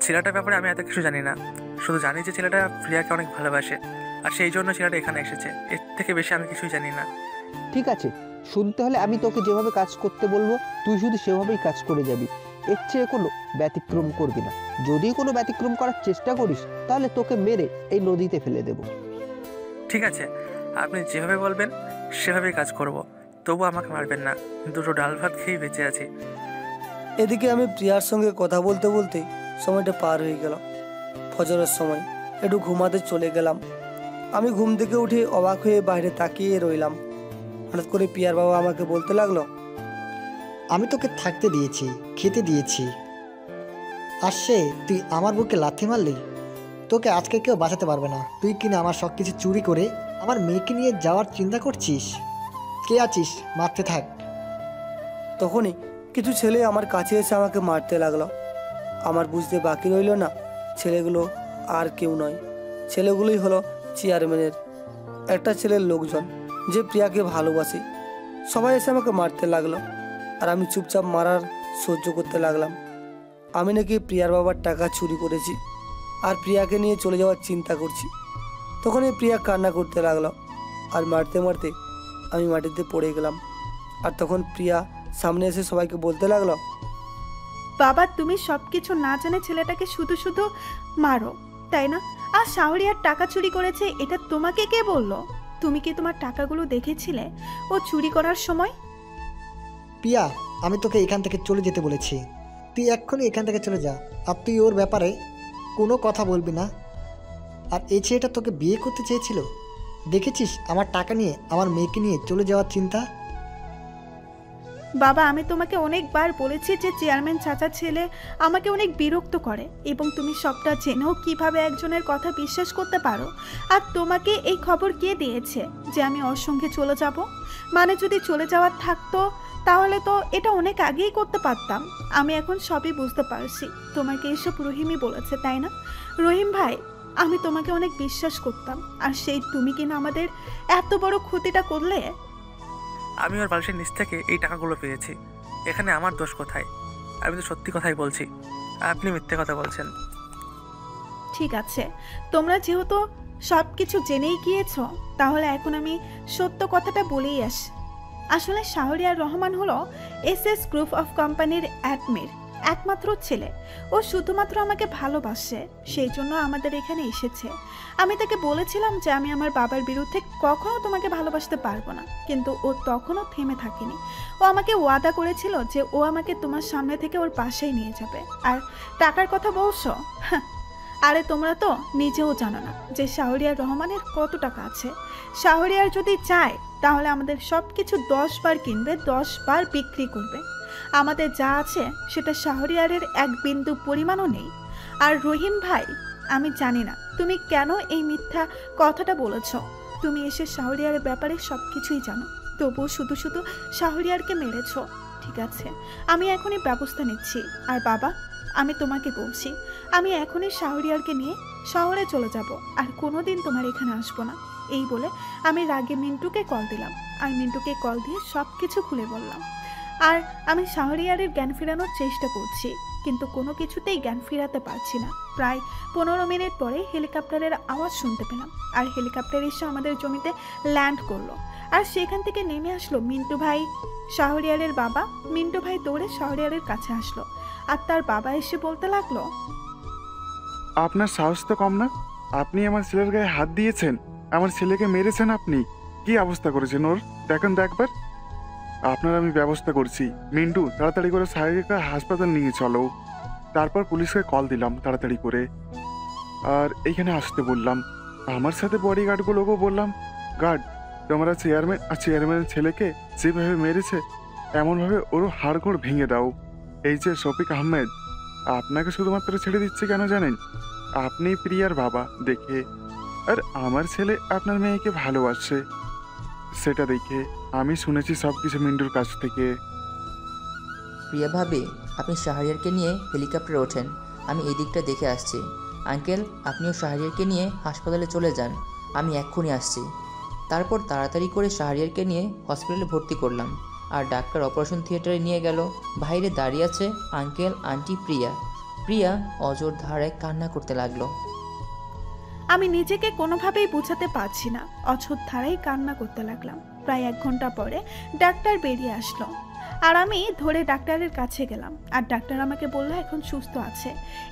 ছেলেটার ব্যাপারে আমি এত কিছু জানি না, শুধু জানি যে ছেলেটা প্রিয়াকে অনেক ভালোবাসে, আর সেই জন্য ছেলেটা এখানে এসেছে। এর থেকে বেশি আমি কিছুই জানি না। ঠিক আছে, শুনতে হলে আমি তোকে যেভাবে কাজ করতে বলবো তুই শুধু সেভাবেই কাজ করে যাবি, এর চেয়ে কোনো ব্যতিক্রম করবি না। যদি কোনো ব্যতিক্রম করার চেষ্টা করিস তাহলে তোকে মেরে এই নদীতে ফেলে দেব। ঠিক আছে, আপনি যেভাবে বলবেন সেভাবেই কাজ করব, তবু আমাকে মারবেন না। দুটো ডাল ভাত খেয়েই বেঁচে আছি। এদিকে আমি প্রিয়ার সঙ্গে কথা বলতে বলতে সময়টা পার হয়ে গেল। ফজরের সময় একটু ঘুমাতে চলে গেলাম। আমি ঘুম থেকে উঠে অবাক হয়ে বাইরে তাকিয়ে রইলাম। হঠাৎ করে প্রিয়ার বাবা আমাকে বলতে লাগলো, আমি তোকে থাকতে দিয়েছি, খেতে দিয়েছি, আর সে তুই আমার বুকে লাথি মারলি। তোকে আজকে কেউ বাঁচাতে পারবে না। তুই কিনা আমার সব কিছু চুরি করে আমার মেয়েকে নিয়ে যাওয়ার চিন্তা করছিস। কে আছিস, মারতে থাক। তখনই কিছু ছেলে আমার কাছে এসে আমাকে মারতে লাগলো। আমার বুঝতে বাকি রইল না, ছেলেগুলো আর কেউ নয়, ছেলেগুলোই হলো চেয়ারম্যানের একটা ছেলের লোকজন, যে প্রিয়াকে ভালোবাসে। সবাই এসে আমাকে মারতে লাগলো, আর আমি চুপচাপ মারার সহ্য করতে লাগলাম। আমি নাকি প্রিয়ার বাবার টাকা চুরি করেছি আর প্রিয়াকে নিয়ে চলে যাওয়ার চিন্তা করছি। তখনই প্রিয়া কান্না করতে লাগলো, আর মারতে মারতে আমি মাটিতে পড়ে গেলাম। আর তখন প্রিয়া সামনে এসে সবাইকে বলতে লাগলো, বাবা, তুমি সবকিছু না জেনে ছেলেটাকে শুধু শুধু মারো, তাই না? আর শাহরিয়ার টাকা চুরি করেছে এটা তোমাকে কে বললো? তুমি কি তোমার টাকাগুলো দেখেছিলে ও চুরি করার সময়? প্রিয়া, আমি তোকে এখান থেকে চলে যেতে বলেছি। তুই এক্ষুনি এখান থেকে চলে যা। আর তুই ওর ব্যাপারে কোনো কথা বলবি না। আর এই ছেলেটা তোকে বিয়ে করতে চেয়েছিল, দেখেছিস আমার টাকা নিয়ে আমার মেয়েকে নিয়ে চলে যাওয়ার চিন্তা। বাবা, আমি তোমাকে অনেকবার বলেছি যে চেয়ারম্যান চাচার ছেলে আমাকে অনেক বিরক্ত করে, এবং তুমি সবটা জেনেও কিভাবে একজনের কথা বিশ্বাস করতে পারো? আর তোমাকে এই খবর কে দিয়েছে যে আমি ওর সঙ্গে চলে যাব? মানে যদি চলে যাওয়ার থাকতো তাহলে তো এটা অনেক আগেই করতে পারতাম। আমি এখন সবই বুঝতে পারছি। তোমাকে এসব রহিমই বলেছে, তাই না? রহিম ভাই, আমি তোমাকে অনেক বিশ্বাস করতাম, আর সেই তুমি কিনা আমাদের এত বড় ক্ষতিটা করলে। আমি ওর বালিশের নিচ থেকে এই টাকাগুলো পেয়েছি। এখানে আমার দোষ কোথায়? আমি তো সত্যি কথাই বলছি, আপনি মিথ্যে কথা বলছেন। ঠিক আছে, তোমরা যেহেতু সব কিছু জেনেই গিয়েছো, তাহলে এখন আমি সত্য কথাটা বলেই আসি। আসলে শাহরিয়ার রহমান হলো এসএস গ্রুপ অফ কোম্পানির অ্যাডমির একমাত্র ছেলে। ও শুধুমাত্র আমাকে ভালোবাসে, সেই জন্য আমাদের এখানে এসেছে। আমি তাকে বলেছিলাম যে আমি আমার বাবার বিরুদ্ধে কখনো তোমাকে ভালোবাসতে পারবো না, কিন্তু ও তখনও থেমে থাকেনি। ও আমাকে ওয়াদা করেছিল যে ও আমাকে তোমার সামনে থেকে ওর পাশেই নিয়ে যাবে। আর টাকার কথা বলছো? আরে তোমরা তো নিজেও জানো না যে শাহরিয়ার রহমানের কত টাকা আছে। শাহরিয়ার যদি চায় তাহলে আমাদের সব কিছু 10 বার কিনবে, 10 বার বিক্রি করবে। আমাদের যা আছে সেটা শাহরিয়ারের এক বিন্দু পরিমাণও নেই। আর রহিম ভাই, আমি জানি না তুমি কেন এই মিথ্যা কথাটা বলেছ। তুমি এসে শাহরিয়ারের ব্যাপারে সব কিছুই জানো, তবুও শুধু শুধু শাহরিয়ারকে মেরেছ। ঠিক আছে, আমি এখনই ব্যবস্থা নিচ্ছি। আর বাবা, আমি তোমাকে বলছি, আমি এখনই শাহরিয়ারকে নিয়ে শহরে চলে যাব, আর কোনোদিন তোমার এখানে আসবো না। এই বলে আমি রাগে মিন্টুকে কল দিলাম, আর মিন্টুকে কল দিয়ে সব কিছু খুলে বললাম। আর আমি শাহরিয়ারের জ্ঞান ফেরানোর চেষ্টা করছি, কিন্তু কোনো কিছুতেই জ্ঞান ফেরাতে পারছি না। প্রায় 15 মিনিট পরে হেলিকপ্টারের আওয়াজ শুনতে পেলাম, আর হেলিকপ্টার এসে আমাদের জমিতে ল্যান্ড করলো। আর সেখান থেকে নেমে আসলো মিন্টু ভাই, শাহরিয়ারের বাবা। মিন্টু ভাই দৌড়ে শাহরিয়ারের কাছে আসলো, আর তার বাবা এসে বলতে লাগলো, আপনার সাহস তো কম না? আপনি আমার ছেলের গায়ে হাত দিয়েছেন, আমার ছেলেকে মেরেছেন। আপনি কি অবস্থা করেছেন ওর দেখেন তো একবার। আপনার আমি ব্যবস্থা করছি। মিন্টু, তাড়াতাড়ি করে সাহেবকে হাসপাতাল নিয়ে চলো। তারপর পুলিশকে কল দিলাম তাড়াতাড়ি করে, আর এইখানে আসতে বললাম। আমার সাথে বডিগার্ডগুলোকেও বললাম, গার্ড, তোমরা চেয়ারম্যান আর চেয়ারম্যানের ছেলেকে যেভাবে মেরেছে এমনভাবে ওরও হাড়গোড় ভেঙে দাও। এই যে শফিক আহমেদ, আপনাকে শুধুমাত্র ছেড়ে দিচ্ছে কেন জানেন? আপনি প্রিয়ার বাবা দেখে, আর আমার ছেলে আপনার মেয়েকে ভালোবাসে সেটা দেখে। আমি শুনেছি সব কিছু মিন্টুর কাছ থেকে। প্রিয়া ভাবি, আপনি শাহরিয়ারকে নিয়ে হেলিকপ্টারে ওঠেন, আমি এই দিকটা দেখে আসছি। আঙ্কেল, আপনিও শাহরিয়ারকে নিয়ে হাসপাতালে চলে যান, আমি এক্ষুনি আসছি। তারপর তাড়াতাড়ি করে শাহরিয়ারকে নিয়ে হসপিটালে ভর্তি করলাম, আর ডাক্তার অপারেশন থিয়েটারে নিয়ে গেল। বাইরে দাঁড়িয়ে আছে আঙ্কেল, আন্টি, প্রিয়া। প্রিয়া অজর ধারায় কান্না করতে লাগলো। আমি নিজেকে কোনোভাবেই বোঝাতে পারছি না, অছোদ্ধারাই কান্না করতে লাগলাম। প্রায় 1 ঘন্টা পরে ডাক্তার বেরিয়ে আসলো, আর আমি ধরে ডাক্তারের কাছে গেলাম। আর ডাক্তার আমাকে বললো এখন সুস্থ আছে।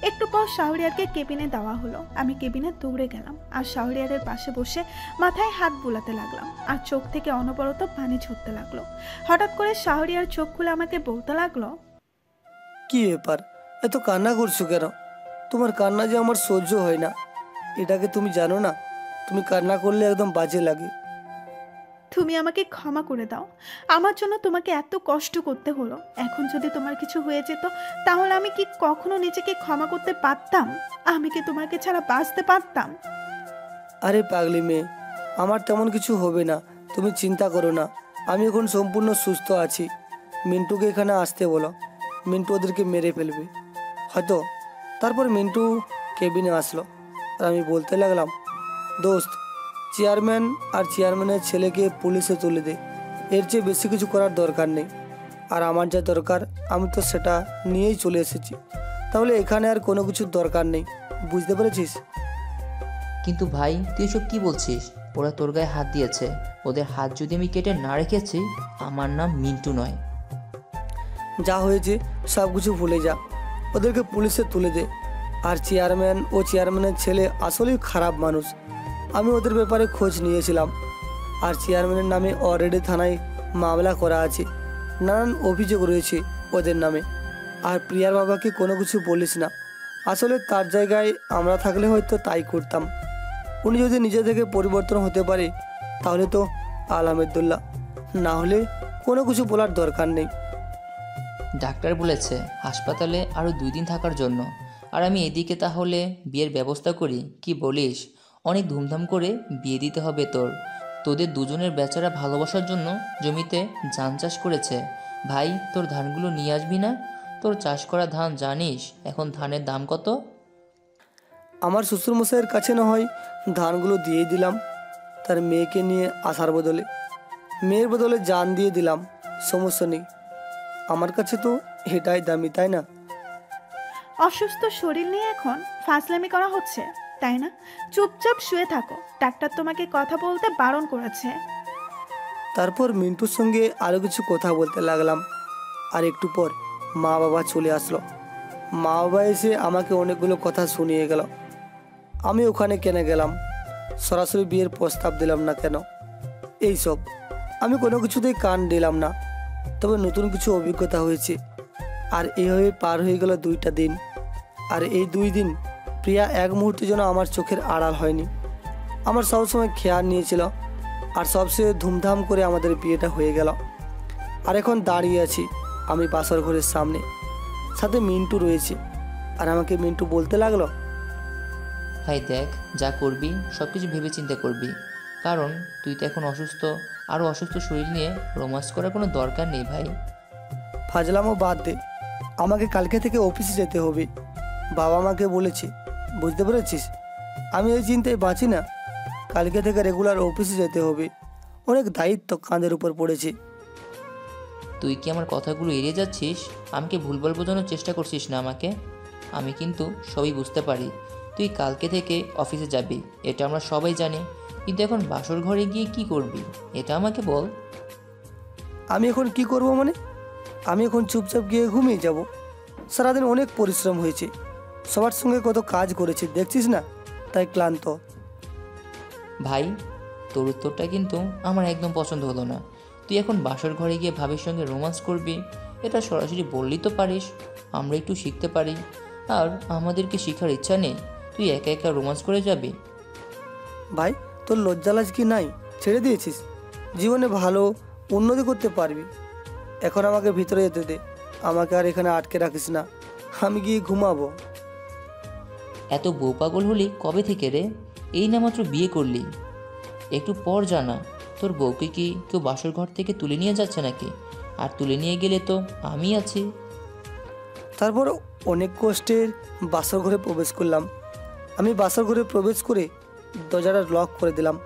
একটু পর শাহরিয়ারকে কেবিনে দেওয়া হলো। আমি কেবিনে দৌড়ে গেলাম, আর শাহরিয়ারের পাশে বসে মাথায় হাত বুলাতে লাগলাম, আর চোখ থেকে অনবরত পানি ঝরতে লাগলো। হঠাৎ করে শাহরিয়ার চোখ খুলে আমাকে বলতে লাগলো, কি ব্যাপার, এত কান্না করছো কেন? তোমার কান্না যে আমার সহ্য হয় না, এটাকে তুমি জানো না? তুমি কান্না করলে একদম বাজে লাগে। তুমি আমাকে ক্ষমা করে দাও, আমার জন্য তোমাকে এত কষ্ট করতে হলো। এখন যদি তোমার কিছু হয়ে যেত তাহলে আমি কি কখনো নিজেকে ক্ষমা করতে পারতাম? আমি কি তোমাকে ছাড়া বাঁচতে পারতাম? আরে পাগলি মেয়ে, আমার তেমন কিছু হবে না, তুমি চিন্তা করো না। আমি এখন সম্পূর্ণ সুস্থ আছি। মিন্টুকে এখানে আসতে বলো, মিন্টু ওদেরকে মেরে ফেলবে হয়তো। তারপর মিন্টু কেবিনে আসলো, আর আমি বলতে লাগলাম, দোস্ত, চেয়ারম্যান আর চেয়ারম্যানের ছেলেকে পুলিশে তুলে দে, এর চেয়ে বেশি কিছু করার দরকার নেই। আর আমার যা দরকার আমি তো সেটা নিয়েই চলে এসেছি, তাহলে এখানে আর কোনো কিছুর দরকার নেই, বুঝতে পেরেছিস? কিন্তু ভাই, তুই এসব কি বলছিস? ওরা তোর গায়ে হাত দিয়েছে, ওদের হাত যদি আমি কেটে না রেখেছি, আমার নাম মিন্টু নয়। যা হয়েছে সব কিছু ভুলে যা, ওদেরকে পুলিশে তুলে দে। আর চেয়ারম্যান ও চেয়ারম্যানের ছেলে আসলেই খারাপ মানুষ। আমি ওদের ব্যাপারে খোঁজ নিয়েছিলাম, আর চেয়ারম্যানের নামে অলরেডি থানায় মামলা করা আছে। নানান অভিযোগ রয়েছে ওদের নামে। আর প্রিয়ার বাবাকে কোনো কিছু বলিস না, আসলে তার জায়গায় আমরা থাকলে হয়তো তাই করতাম। উনি যদি নিজে থেকে পরিবর্তন হতে পারে তাহলে তো আলহামদুলিল্লাহ, না হলে কোনো কিছু বলার দরকার নেই। ডাক্তার বলেছে হাসপাতালে আরও 2 দিন থাকার জন্য, আর আমি এদিকে তাহলে বিয়ের ব্যবস্থা করি, কি বলিস? অনেক ধুমধাম করে বিয়ে দিতে হবে তোদের দুজনের বেচারা ভালোবাসার জন্য জমিতে ধান চাষ করেছে। ভাই, তোর ধানগুলো নিয়ে আসবি না? তোর চাষ করা ধান জানিস এখন ধানের দাম কত? আমার শ্বশুরমশাইয়ের কাছে না হয় ধানগুলো দিয়ে দিলাম, তার মেয়েকে নিয়ে আসার বদলে, মেয়ের বদলে জান দিয়ে দিলাম, সমস্যা নেই। আমার কাছে তো এটাই দামি, তাই না? অসুস্থ শরীর নিয়ে এখন ফাজলামি করা হচ্ছে, তাই না? চুপচাপ শুয়ে থাকো, ডাক্তার তোমাকে কথা বলতে বারণ করেছে। তারপর মিন্টুর সঙ্গে আরও কিছু কথা বলতে লাগলাম। আর একটু পর মা বাবা চলে আসলো। মা বাবা এসে আমাকে অনেকগুলো কথা শুনিয়ে গেল। আমি ওখানে কেন গেলাম, সরাসরি বিয়ের প্রস্তাব দিলাম না কেন, এইসব আমি কোনো কিছুতেই কান দিলাম না। তবে নতুন কিছু অভিজ্ঞতা হয়েছে। আর এইভাবে পার হয়ে গেল 2টা দিন। আর এই 2 দিন প্রিয়া এক মুহূর্তে যেন আমার চোখের আড়াল হয়নি, আমার সবসময় খেয়াল নিয়েছিল। আর সবচেয়ে ধুমধাম করে আমাদের বিয়েটা হয়ে গেল। আর এখন দাঁড়িয়ে আছি আমি বাসর ঘরের সামনে, সাথে মিন্টু রয়েছে। আর আমাকে মিন্টু বলতে লাগলো, ভাই দেখ, যা করবি সব কিছু ভেবে চিন্তা করবি, কারণ তুই তো এখন অসুস্থ। আরও অসুস্থ শরীর নিয়ে রোমান্স করার কোনো দরকার নেই ভাই। ফাজলামও বাদ দে, আমাকে কালকে থেকে অফিসে যেতে হবে। বাবা মাকে বলেছে, বুঝতে পেরেছিস? আমি এই চিন্তায় বাঁচি না। কালকে থেকে রেগুলার অফিসে যেতে হবে, অনেক দায়িত্ব কাঁধের উপর পড়েছে। তুই কি আমার কথাগুলো এড়িয়ে যাচ্ছিস? আমাকে ভুলভাল বোঝানোর চেষ্টা করছিস না আমাকে? আমি কিন্তু সবই বুঝতে পারি। তুই কালকে থেকে অফিসে যাবি, এটা আমরা সবাই জানি, কিন্তু এখন বাসর ঘরে গিয়ে কি করবি এটা আমাকে বল। আমি এখন কি করব মানে? আমি এখন চুপচাপ গিয়ে ঘুমিয়ে যাব। সারাদিন অনেক পরিশ্রম হয়েছে, সবার সঙ্গে কত কাজ করেছি দেখছিস না, তাই ক্লান্ত। ভাই, তোর উত্তরটা কিন্তু আমার একদম পছন্দ হলো না। তুই এখন বাসর ঘরে গিয়ে ভাবির সঙ্গে রোমান্স করবি, এটা সরাসরি বললেই তো পারিস, আমরা একটু শিখতে পারি। আর আমাদেরকে শেখার ইচ্ছা নেই, তুই একা একা রোমান্স করে যাবি? ভাই, তোর লজ্জালাজ কি নাই? ছেড়ে দিয়েছিস? জীবনে ভালো উন্নতি করতে পারবি। এখন আমাকে ভিতরে যেতে দে, আমাকে আর এখানে আটকে রাখিস না, আমি গিয়ে ঘুমাবো। এত বউ পাগল হলি কবে থেকে রে? এই না মাত্র বিয়ে করলি, একটু পর জানা। তোর বউকে কি কেউ বাসর ঘর থেকে তুলে নিয়ে যাচ্ছে নাকি? আর তুলে নিয়ে গেলে তো আমি আছি। তারপর অনেক কষ্টের বাসর ঘরে প্রবেশ করলাম। আমি বাসর ঘরে প্রবেশ করে দরজাটা লক করে দিলাম।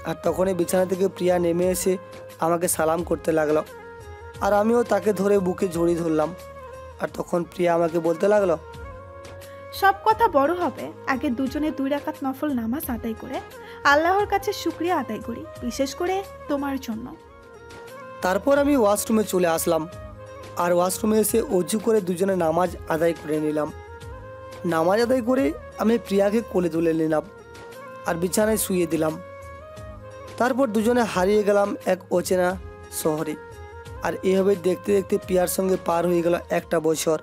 আর তখনই বিছানা থেকে প্রিয়া নেমে এসে আমাকে সালাম করতে লাগলো। আর আমিও তাকে ধরে বুকে জড়িয়ে ধরলাম। আর তখন প্রিয়া আমাকে বলতে লাগলো, সব কথা বড় হবে, আগে দুজনে 2 রাকাত নফল নামাজ আদায় করে আল্লাহর কাছে শুকরিয়া আদায় করি, বিশেষ করে তোমার জন্য। তারপর আমি ওয়াশরুমে চলে আসলাম। আর ওয়াশরুমে এসে অজু করে দুজনে নামাজ আদায় করে নিলাম। নামাজ আদায় করে আমি প্রিয়াকে কোলে তুলে নিলাম আর বিছানায় শুয়ে দিলাম। তারপর দুজনে হারিয়ে গেলাম এক অচেনা শহরে। আর এভাবে দেখতে দেখতে প্রিয়ার সঙ্গে পার হয়ে গেল 1টা বছর।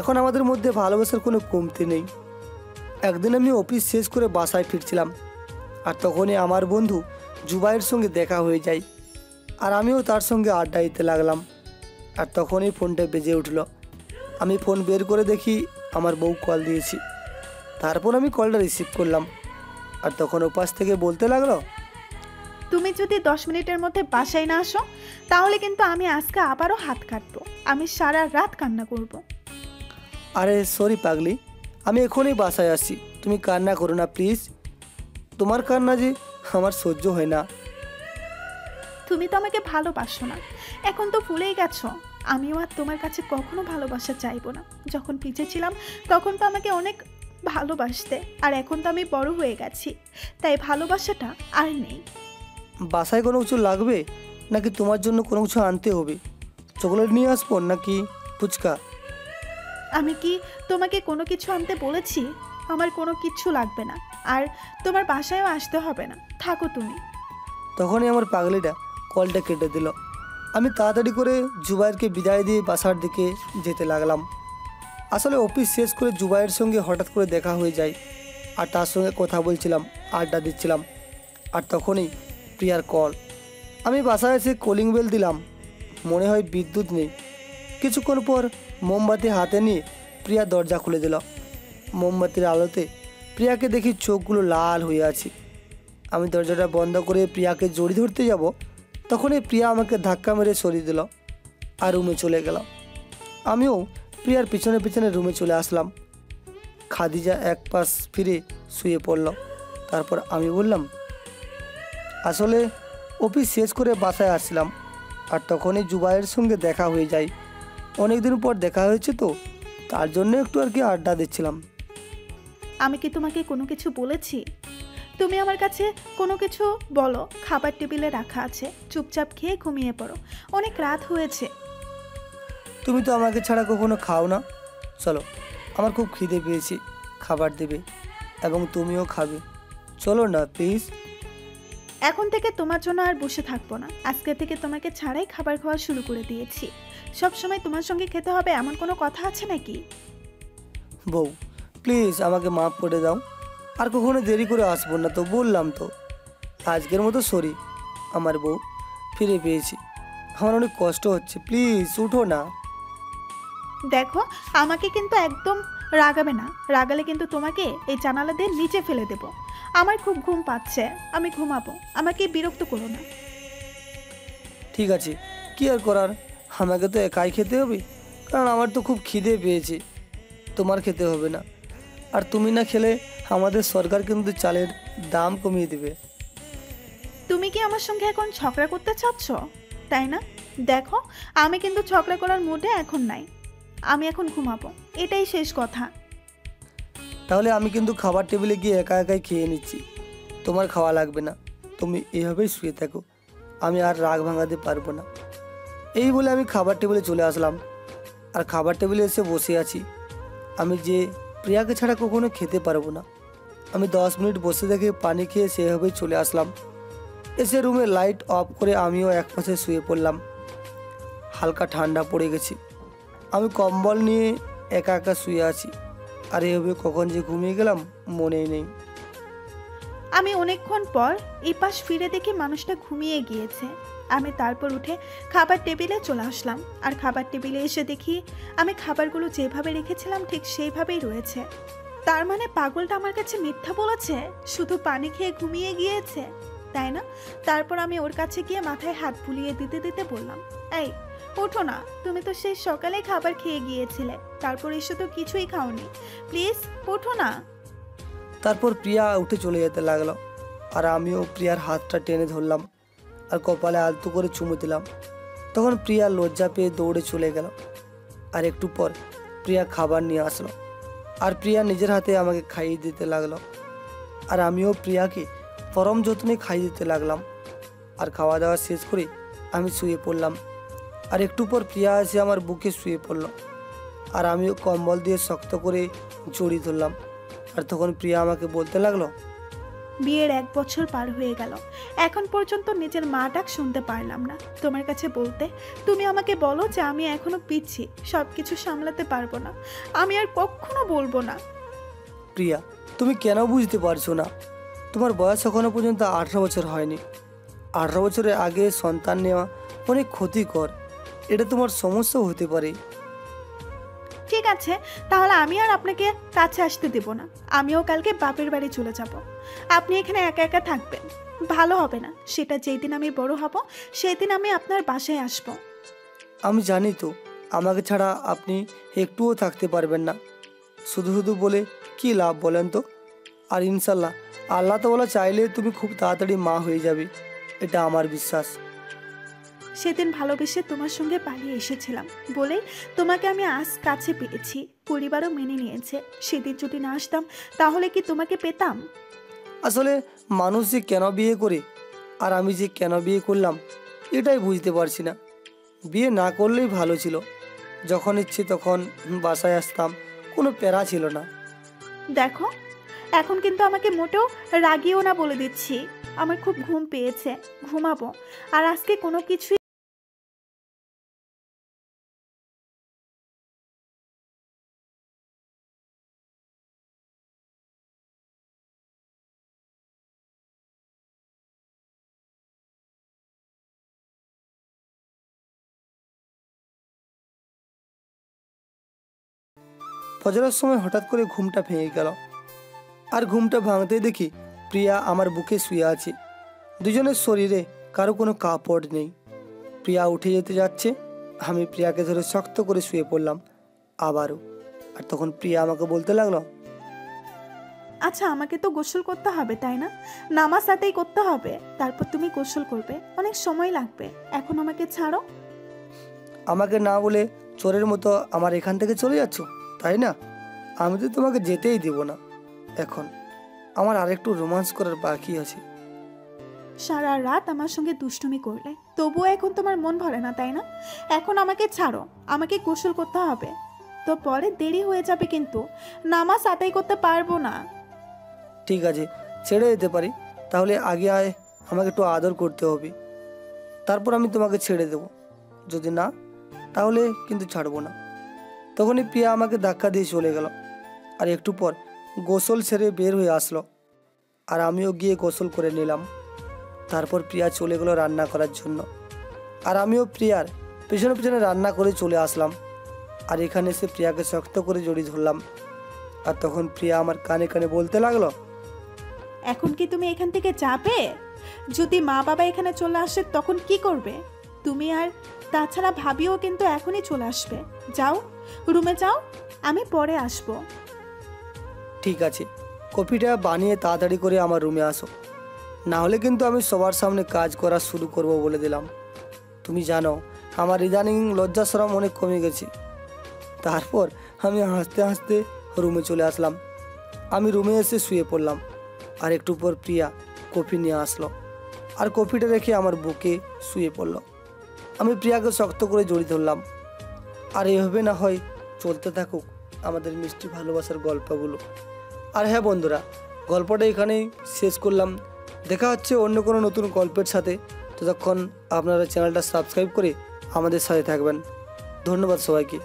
এখন আমাদের মধ্যে ভালোবাসার কোনো কমতি নেই। একদিন আমি অফিস শেষ করে বাসায় ফিরছিলাম। আর তখনই আমার বন্ধু জুবাইয়ের সঙ্গে দেখা হয়ে যায়। আর আমিও তার সঙ্গে আড্ডা দিতে লাগলাম। আর তখনই ফোনটা বেজে উঠল। আমি ফোন বের করে দেখি আমার বউ কল দিয়েছি। তারপর আমি কলটা রিসিভ করলাম। আর তখন ওপাশ থেকে বলতে লাগলো, তুমি যদি 10 মিনিটের মধ্যে বাসায় না আসো তাহলে কিন্তু আমি আজকে আবারও হাত কাটবো, আমি সারা রাত কান্না করব। আরে সরি পাগলি, আমি এখনই বাসায় আসছি, তুমি কান্না করো না প্লিজ। তোমার কান্না যে আমার সহ্য হয় না। তুমি তো আমাকে ভালোবাসো না, এখন তো ভুলেই গেছো। আমিও আর তোমার কাছে কখনো ভালোবাসা চাইবো না। যখন পিছিয়ে ছিলাম তখন তো আমাকে অনেক ভালোবাসতে, আর এখন তো আমি বড় হয়ে গেছি, তাই ভালোবাসাটা আর নেই। বাসায় কোনো কিছু লাগবে নাকি তোমার জন্য কোনো কিছু আনতে হবে? চকলেট নিয়ে আসবো নাকি ফুচকা? আমি কি তোমাকে কোনো কিছু আনতে বলেছি? আমার কোনো কিচ্ছু লাগবে না, আর তোমার বাসায়ও আসতে হবে না, থাকো তুমি। তখনই আমার পাগলিটা কলটা কেটে দিল। আমি তাড়াতাড়ি করে জুবাইরকে বিদায় দিয়ে বাসার দিকে যেতে লাগলাম। আসলে অফিস শেষ করে জুবাইয়ের সঙ্গে হঠাৎ করে দেখা হয়ে যায়, আর তার সঙ্গে কথা বলছিলাম, আড্ডা দিচ্ছিলাম, আর তখনই প্রিয়ার কল। আমি বাসায় এসে কলিং বেল দিলাম, মনে হয় বিদ্যুৎ নেই। কিছুক্ষণ পর মোমবাতি হাতে নিয়ে প্রিয়া দরজা খুলে দিল। মোমবাতির আলোতে প্রিয়াকে দেখি চোখগুলো লাল হয়ে আছে। আমি দরজাটা বন্ধ করে প্রিয়াকে জড়িয়ে ধরতে যাব, তখনই প্রিয়া আমাকে ধাক্কা মেরে সরিয়ে দিল আর রুমে চলে গেল। আমিও প্রিয়ার পিছনে পিছনে রুমে চলে আসলাম। খাদিজা এক পাশ ফিরে শুয়ে পড়ল। তারপর আমি বললাম, আসলে অফিস শেষ করে বাসায় আসছিলাম, আর তখনই জুবাইয়ের সঙ্গে দেখা হয়ে যায়। অনেকদিন পর দেখা হয়েছে তো, তার জন্য একটু আর কি আড্ডা দিচ্ছিলাম। আমি কি তোমাকে কোনো কিছু বলেছি? তুমি আমার কাছে কোনো কিছু বলো, খাবার টেবিলে রাখা আছে, চুপচাপ খেয়ে ঘুমিয়ে পড়ো, অনেক রাত হয়েছে। তুমি তো আমাকে ছাড়া কখনো খাও না। চলো, আমার খুব খিদে পেয়েছি, খাবার দেবে এবং তুমিও খাবে। চলো না প্লিজ। এখন থেকে তোমার জন্য আর বসে থাকবো না। আজকে থেকে তোমাকে ছাড়াই খাবার খাওয়া শুরু করে দিয়েছি। সব সময় তোমার সঙ্গে খেতে হবে এমন কোনো কথা আছে নাকি? বউ প্লিজ আমাকে মাফ করে দাও, আর কখনো দেরি করে আসবো না, তো বললাম তো। আজকের মতো সরি। আমার বউ ফিরে পেয়েছি, আমার অনেক কষ্ট হচ্ছে, প্লিজ উঠো না। দেখো, আমাকে কিন্তু একদম রাগাবে না, রাগালে কিন্তু তোমাকে এই জানালা দিয়ে নিচে ফেলে দেব। আমার খুব ঘুম পাচ্ছে, আমি ঘুমাবো, আমাকে বিরক্ত করো না। ঠিক আছে, কি আর করার, আমাকে তো একাই খেতে হবে, কারণ আমার তো খুব খিদে পেয়েছে। তোমার খেতে হবে না, আর তুমি না খেলে আমাদের সরকার কিন্তু চালের দাম কমিয়ে দেবে। তুমি কি আমার সঙ্গে এখন ঝগড়া করতে চাচ্ছ, তাই না? দেখো, আমি কিন্তু ঝগড়া করার মুডে এখন নাই, আমি এখন ঘুমাবো, এটাই শেষ কথা। তাহলে আমি কিন্তু খাবার টেবিলে গিয়ে একা একাই খেয়ে নিচ্ছি, তোমার খাওয়া লাগবে না, তুমি এভাবেই শুয়ে থাকো, আমি আর রাগ ভাঙাতে পারবো না। এই বলে আমি খাবার টেবিলে চলে আসলাম, আর খাবার টেবিলে এসে বসে আছি। আমি যে প্রিয়াকে ছাড়া কখনো খেতে পারবো না। আমি 10 মিনিট বসে দেখে পানি খেয়ে সেভাবেই চলে আসলাম। এসে রুমে লাইট অফ করে আমিও এক পাশে শুয়ে পড়লাম। হালকা ঠান্ডা পড়ে গেছি, আমি কম্বল নিয়ে একা একা শুয়ে আছি, আর এভাবে কখন যে ঘুমিয়ে গেলাম মনেই নেই। আমি অনেকক্ষণ পর এই পাশ ফিরে দেখি মানুষটা ঘুমিয়ে গিয়েছে। আমি তারপর উঠে খাবার টেবিলে চলে আসলাম, আর খাবার টেবিলে এসে দেখি আমি খাবারগুলো যেভাবে রেখেছিলাম ঠিক সেইভাবেই রয়েছে। তার মানে পাগলটা আমার কাছে মিথ্যা বলেছে, শুধু পানি খেয়ে ঘুমিয়ে গিয়েছে, তাই না? তারপর আমি ওর কাছে গিয়ে মাথায় হাত বুলিয়ে দিতে দিতে বললাম, এই ওঠো না, তুমি তো সেই সকালে খাবার খেয়ে গিয়েছিলে, তারপর এসে তো কিছুই খাওনি, প্লিজ ওঠো না। তারপর প্রিয়া উঠে চলে যেতে লাগলো, আর আমিও প্রিয়ার হাতটা টেনে ধরলাম আর কপালে আলতো করে চুমু দিলাম। তখন প্রিয়া লজ্জা পেয়ে দৌড়ে চলে গেল। আর একটু পর প্রিয়া খাবার নিয়ে আসলো, আর প্রিয়া নিজের হাতে আমাকে খাইয়ে দিতে লাগলো, আর আমিও প্রিয়াকে পরম যত্নে খাইয়ে দিতে লাগলাম। আর খাওয়া দাওয়া শেষ করে আমি শুয়ে পড়লাম, আর একটু পর প্রিয়া এসে আমার বুকে শুয়ে পড়লো, আর আমিও কম্বল দিয়ে শক্ত করে জড়িয়ে ধরলাম। আর তখন প্রিয়া আমাকে বলতে লাগলো, বিয়ের 1 বছর পার হয়ে গেল, এখন পর্যন্ত নিজের মা ডাক শুনতে পারলাম না। তোমার কাছে বলতে তুমি আমাকে বলো যে আমি এখনো পিচ্ছি, সব কিছু সামলাতে পারবো না, আমি আর কখনো বলবো না। প্রিয়া তুমি কেন বুঝতে পারছো না? তোমার বয়স এখনো পর্যন্ত 18 বছর হয়নি। 18 বছরের আগে সন্তান নেওয়া অনেক ক্ষতিকর, এটা তোমার সমস্যাও হতে পারে। ঠিক আছে, তাহলে আমি আর আপনাকে কাছে আসতে দেব না, আমিও কালকে বাপের বাড়ি চলে যাব। আপনি এখানে একা একা থাকবেন, ভালো হবে না। সেটা যেই দিন আমি বড় হব সেই দিন আমি আপনার বাসায় আসব। আমি জানি তো আমাকে ছাড়া আপনি একটুও থাকতে পারবেন না, শুধু শুধু বলে কি লাভ বলেন তো? আর ইনশাল্লাহ আল্লাহ তাআলা চাইলে তুমি খুব তাড়াতাড়ি মা হয়ে যাবে, এটা আমার বিশ্বাস। সেদিন ভালোবেসে তোমার সঙ্গে পালিয়ে এসেছিলাম বলেই তোমাকে আমি আজ কাছে পেয়েছি, পরিবারও মেনে নিয়েছে। সেদিন যদি না আসতাম তাহলে কি তোমাকে পেতাম? আসলে মানুষ যে কেন বিয়ে করে আর আমি যে কেন বিয়ে করলাম এটাই বুঝতে পারছি না। বিয়ে না করলেই ভালো ছিল, যখন ইচ্ছে তখন বাসায় আসতাম, কোনো প্যারা ছিল না। দেখো, এখন কিন্তু আমাকে মোটেও রাগিও না বলে দিচ্ছি। আমার খুব ঘুম পেয়েছে, ঘুমাবো। আর আজকে কোনো কিছুই ফজরের সময় হঠাৎ করে ঘুমটা ভেঙে গেল। আর ঘুমটা ভাঙতেই দেখি প্রিয়া আমার বুকে শুয়ে আছে। দুজনের শরীরে কারো কোনো কাপড় নেই। প্রিয়া উঠে যেতে যাচ্ছে, আমি প্রিয়াকে ধরে শক্ত করে শুয়ে পড়লাম আবারও। আর তখন প্রিয়া আমাকে বলতে লাগলো, আচ্ছা আমাকে তো গোসল করতে হবে তাই না? নামাজ সাথেই করতে হবে, তারপর তুমি গোসল করবে, অনেক সময় লাগবে। এখন আমাকে ছাড়ো। আমাকে না বলে চোরের মতো আমার এখান থেকে চলে যাচ্ছ তাই না? আমি তো তোমাকে যেতেই দেব না। এখন আমার আরেকটু রোমান্স করার বাকি আছে। সারা রাত আমার সঙ্গে দুষ্টুমি করলে, তবুও এখন তোমার মন ভরে না তাই না? এখন আমাকে ছাড়ো, আমাকে গোসল করতে হবে, তো পরে দেরি হয়ে যাবে, কিন্তু নামাজ আদায় করতে পারবো না। ঠিক আছে, ছেড়ে যেতে পারি, তাহলে আগে আয়, আমাকে একটু আদর করতে হবে, তারপর আমি তোমাকে ছেড়ে দেব। যদি না, তাহলে কিন্তু ছাড়বো না। তখনই প্রিয়া আমাকে ধাক্কা দিয়ে চলে গেল। আর একটু পর গোসল সেরে বের হয়ে আসলো, আর আমিও গিয়ে গোসল করে নিলাম। তারপর প্রিয়া চলে গেলো রান্না করার জন্য, আর আমিও প্রিয়ার পেছনে পেছনে রান্না করে চলে আসলাম। আর এখানে এসে প্রিয়াকে শক্ত করে জড়িয়ে ধরলাম। আর তখন প্রিয়া আমার কানে কানে বলতে লাগলো, এখন কি তুমি এখান থেকে যাবে? যদি মা বাবা এখানে চলে আসে তখন কি করবে তুমি? আর তাছাড়া ভাবিও কিন্তু এখনই চলে আসবে। যাও, রুমে যাও, আমি পরে আসবো। ঠিক আছে, কফিটা বানিয়ে তাড়াতাড়ি করে আমার রুমে আসো, না হলে কিন্তু আমি সবার সামনে কাজ করা শুরু করব বলে দিলাম। তুমি জানো আমার ইদানিং লজ্জা শরম অনেক কমে গেছে। তারপর আমি হাসতে হাসতে রুমে চলে আসলাম। আমি রুমে এসে শুয়ে পড়লাম। আর একটু পর প্রিয়া কফি নিয়ে আসলো, আর কফিটা রেখে আমার বুকে শুয়ে পড়লো। আমি প্রিয়াকে শক্ত করে জড়িয়ে ধরলাম। আর এভাবে না হয় চলতে থাকুক আমাদের মিষ্টি ভালোবাসার গল্পগুলো। আর হ্যাঁ বন্ধুরা, গল্পটা এখানেই শেষ করলাম। দেখা হচ্ছে অন্য কোনো নতুন গল্পের সাথে। ততক্ষণ আপনারা চ্যানেলটা সাবস্ক্রাইব করে আমাদের সাথে থাকবেন। ধন্যবাদ সবাইকে।